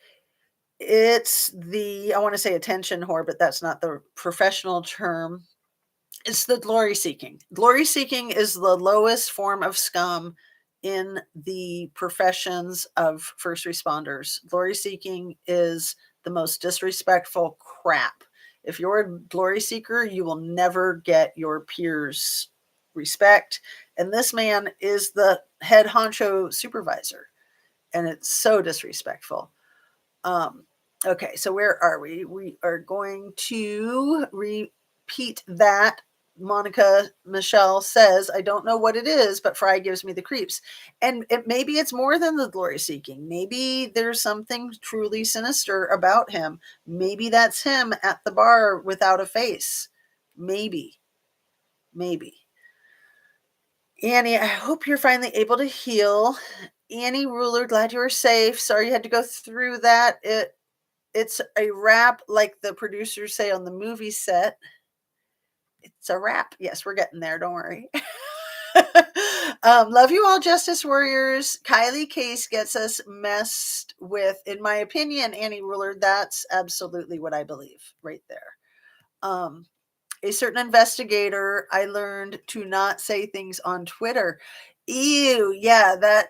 It's the, I want to say attention whore, but that's not the professional term. It's the glory seeking. Glory seeking is the lowest form of scum in the professions of first responders. Glory seeking is the most disrespectful crap. If you're a glory seeker, you will never get your peers respect. And this man is the head honcho supervisor, and it's so disrespectful. Um, okay, so where are we? We are going to repeat that. Monica Michelle says, I don't know what it is, but Fry gives me the creeps. And maybe it's more than the glory seeking. Maybe there's something truly sinister about him. Maybe that's him at the bar without a face. Maybe, maybe. Annie, I hope you're finally able to heal. Annie Ruler, glad you were safe. Sorry you had to go through that. It's a wrap, like the producers say on the movie set. It's a wrap. Yes, we're getting there. Don't worry. Love you all, Justice Warriors. Kylie Case gets us messed with, in my opinion, Annie Ruler. That's absolutely what I believe right there. A certain investigator, I learned to not say things on Twitter. Ew, yeah, that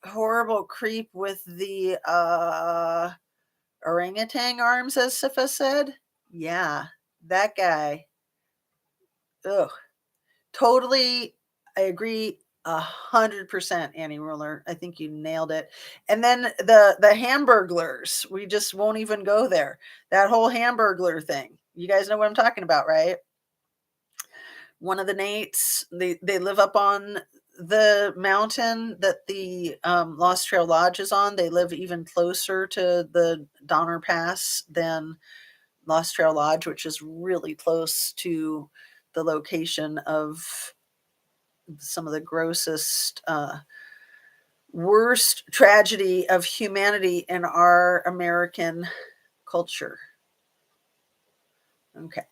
horrible creep with the orangutan arms, as Sifa said. Yeah, that guy. Ugh. Totally, I agree 100%, Annie Ruler. I think you nailed it. And then the Hamburglers, we just won't even go there. That whole Hamburglar thing. You guys know what I'm talking about, right? One of the Nates, they live up on the mountain that the Lost Trail Lodge is on. They live even closer to the Donner Pass than Lost Trail Lodge, which is really close to the location of some of the grossest, worst tragedy of humanity in our American culture. Okay.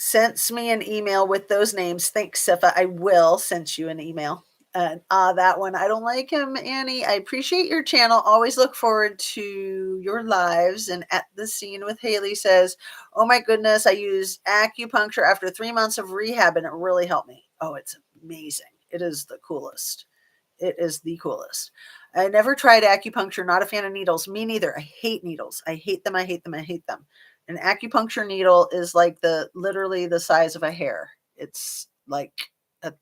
sends me an email with those names. Thanks, Sifa. I will send you an email. That one, I don't like him, Annie. I appreciate your channel. Always look forward to your lives. And at the scene with Haley says, oh my goodness, I used acupuncture after 3 months of rehab and it really helped me. Oh, it's amazing. It is the coolest. It is the coolest. I never tried acupuncture, not a fan of needles. Me neither. I hate needles. I hate them. I hate them. I hate them. An acupuncture needle is like literally the size of a hair. It's like a,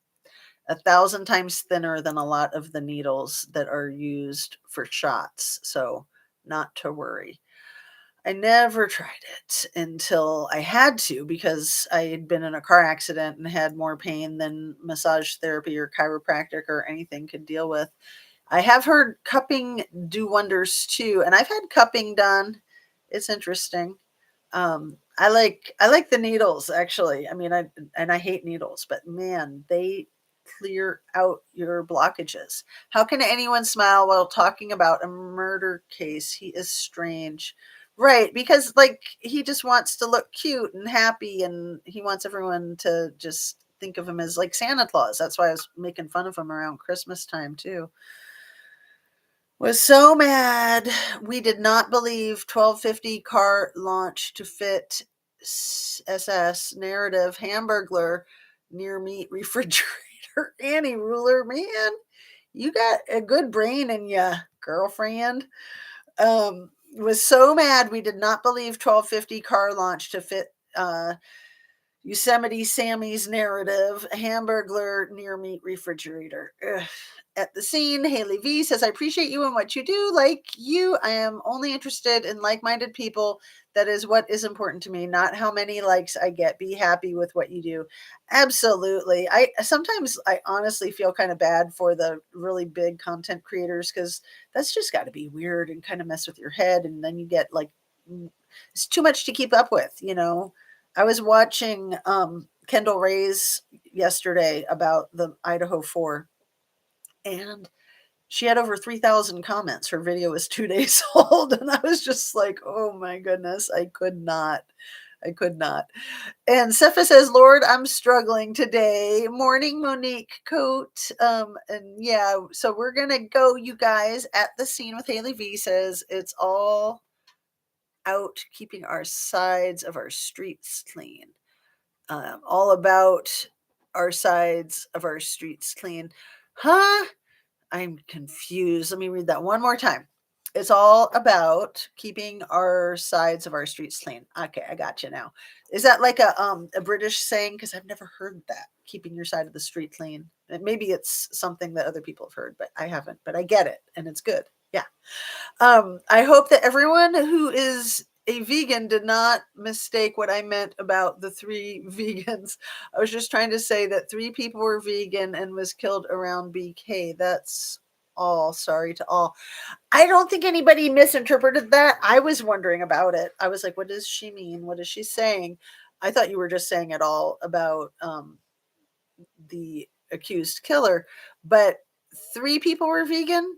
1,000 times thinner than a lot of the needles that are used for shots. So not to worry. I never tried it until I had to because I had been in a car accident and had more pain than massage therapy or chiropractic or anything could deal with. I have heard cupping do wonders too, and I've had cupping done. It's interesting. I like the needles actually. I mean, I hate needles, but man, they clear out your blockages. How can anyone smile while talking about a murder case? He is strange. Right, because like he just wants to look cute and happy and he wants everyone to just think of him as like Santa Claus. That's why I was making fun of him around Christmas time too. Was so mad. We did not believe 1250 car launch to fit SS narrative hamburglar near meat refrigerator. Annie Ruler, man, you got a good brain in ya, girlfriend. Was so mad we did not believe 1250 car launch to fit Yosemite Sammy's narrative, Hamburglar near meat refrigerator. Ugh. At the scene, Haley V says, I appreciate you and what you do. Like you, I am only interested in like minded people. That is what is important to me, not how many likes I get. Be happy with what you do. Absolutely. I honestly feel kind of bad for the really big content creators because that's just got to be weird and kind of mess with your head. And then you get like, it's too much to keep up with, you know. I was watching Kendall Ray's yesterday about the Idaho 4, and she had over 3,000 comments. Her video was 2 days old, and I was just like, oh my goodness, I could not. I could not. And Sepha says, Lord, I'm struggling today. Morning, Monique Coat. And yeah, so we're going to go, you guys, at the scene with Haley V says it's all out keeping our sides of our streets clean. All about our sides of our streets clean. Huh? I'm confused. Let me read that one more time. It's all about keeping our sides of our streets clean. Okay, I got you now. Is that like a British saying? Because I've never heard that. Keeping your side of the street clean. Maybe it's something that other people have heard, but I haven't. But I get it, and it's good. Yeah. I hope that everyone who is a vegan did not mistake what I meant about the 3 vegans. I was just trying to say that 3 people were vegan and was killed around BK. That's all. Sorry to all. I don't think anybody misinterpreted that. I was wondering about it. I was like, what does she mean? What is she saying? I thought you were just saying it all about the accused killer, but 3 people were vegan.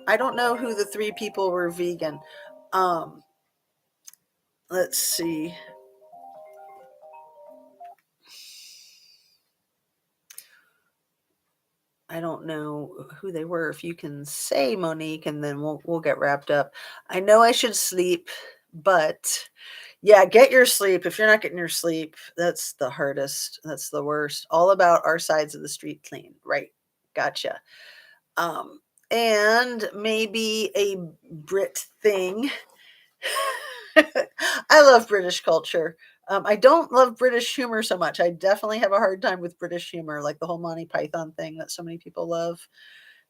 I don't know who the 3 people were vegan. Um, let's see. I don't know who they were. If you can say Monique, and then we'll get wrapped up. I know I should sleep, but yeah, get your sleep. If you're not getting your sleep, that's the hardest. That's the worst. All about our sides of the street clean. Right. Gotcha. Um, and maybe a Brit thing. I love British culture. I don't love British humor so much. I definitely have a hard time with British humor, like the whole Monty Python thing that so many people love.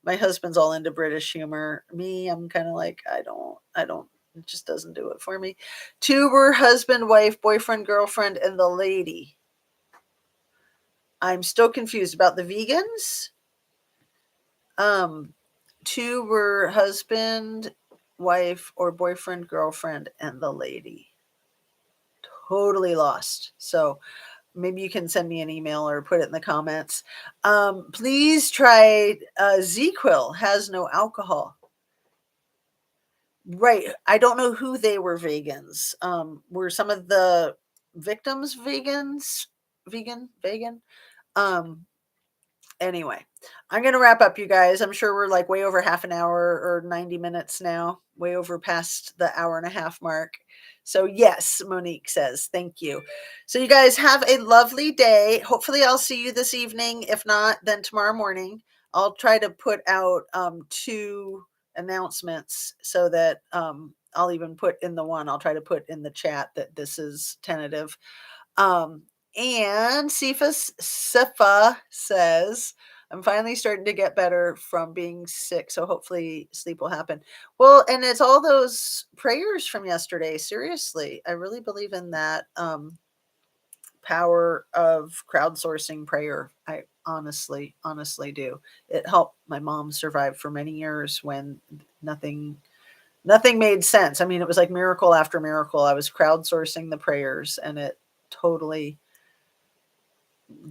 My husband's all into British humor. Me, I'm kind of like, I don't, it just doesn't do it for me. 2 were husband, wife, boyfriend, girlfriend, and the lady. I'm still confused about the vegans. Um, 2 were husband, wife, or boyfriend, girlfriend, and the lady. Totally lost. So maybe you can send me an email or put it in the comments. Please try ZQuil, has no alcohol. Right. I don't know who they were vegans. Were some of the victims, vegan. Um, Anyway, I'm going to wrap up, you guys. I'm sure we're like way over half an hour or 90 minutes now, way over past the hour and a half mark. So, yes, Monique says, thank you. So, you guys have a lovely day. Hopefully, I'll see you this evening. If not, then tomorrow morning. I'll try to put out 2 announcements so that I'll even put in the one, I'll try to put in the chat that this is tentative. Um, and Sifa says, I'm finally starting to get better from being sick. So hopefully sleep will happen. Well, and it's all those prayers from yesterday. Seriously, I really believe in that power of crowdsourcing prayer. I honestly do. It helped my mom survive for many years when nothing made sense. I mean, it was like miracle after miracle. I was crowdsourcing the prayers and it totally,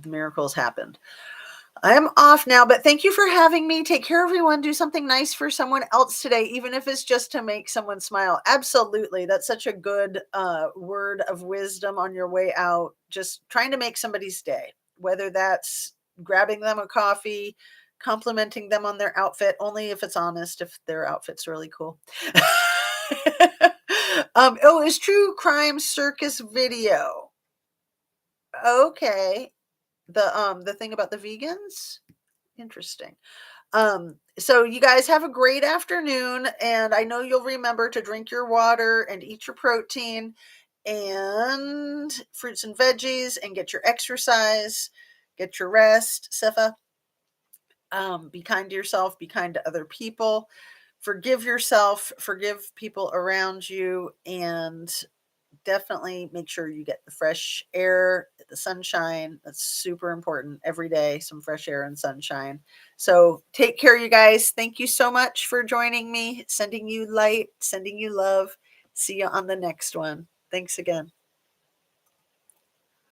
the miracles happened. I'm off now, but thank you for having me. Take care, everyone. Do something nice for someone else today, even if it's just to make someone smile. Absolutely. That's such a good word of wisdom on your way out. Just trying to make somebody's day, whether that's grabbing them a coffee, complimenting them on their outfit, only if it's honest, if their outfit's really cool. Oh, is true crime circus video. Okay. The thing about the vegans? Interesting. So you guys have a great afternoon, and I know you'll remember to drink your water and eat your protein and fruits and veggies and get your exercise, get your rest, Sifa. Be kind to yourself, be kind to other people, forgive yourself, forgive people around you, and definitely make sure you get the fresh air, the sunshine. That's super important every day, some fresh air and sunshine. So take care, you guys. Thank you so much for joining me. Sending you light, sending you love. See you on the next one. Thanks again.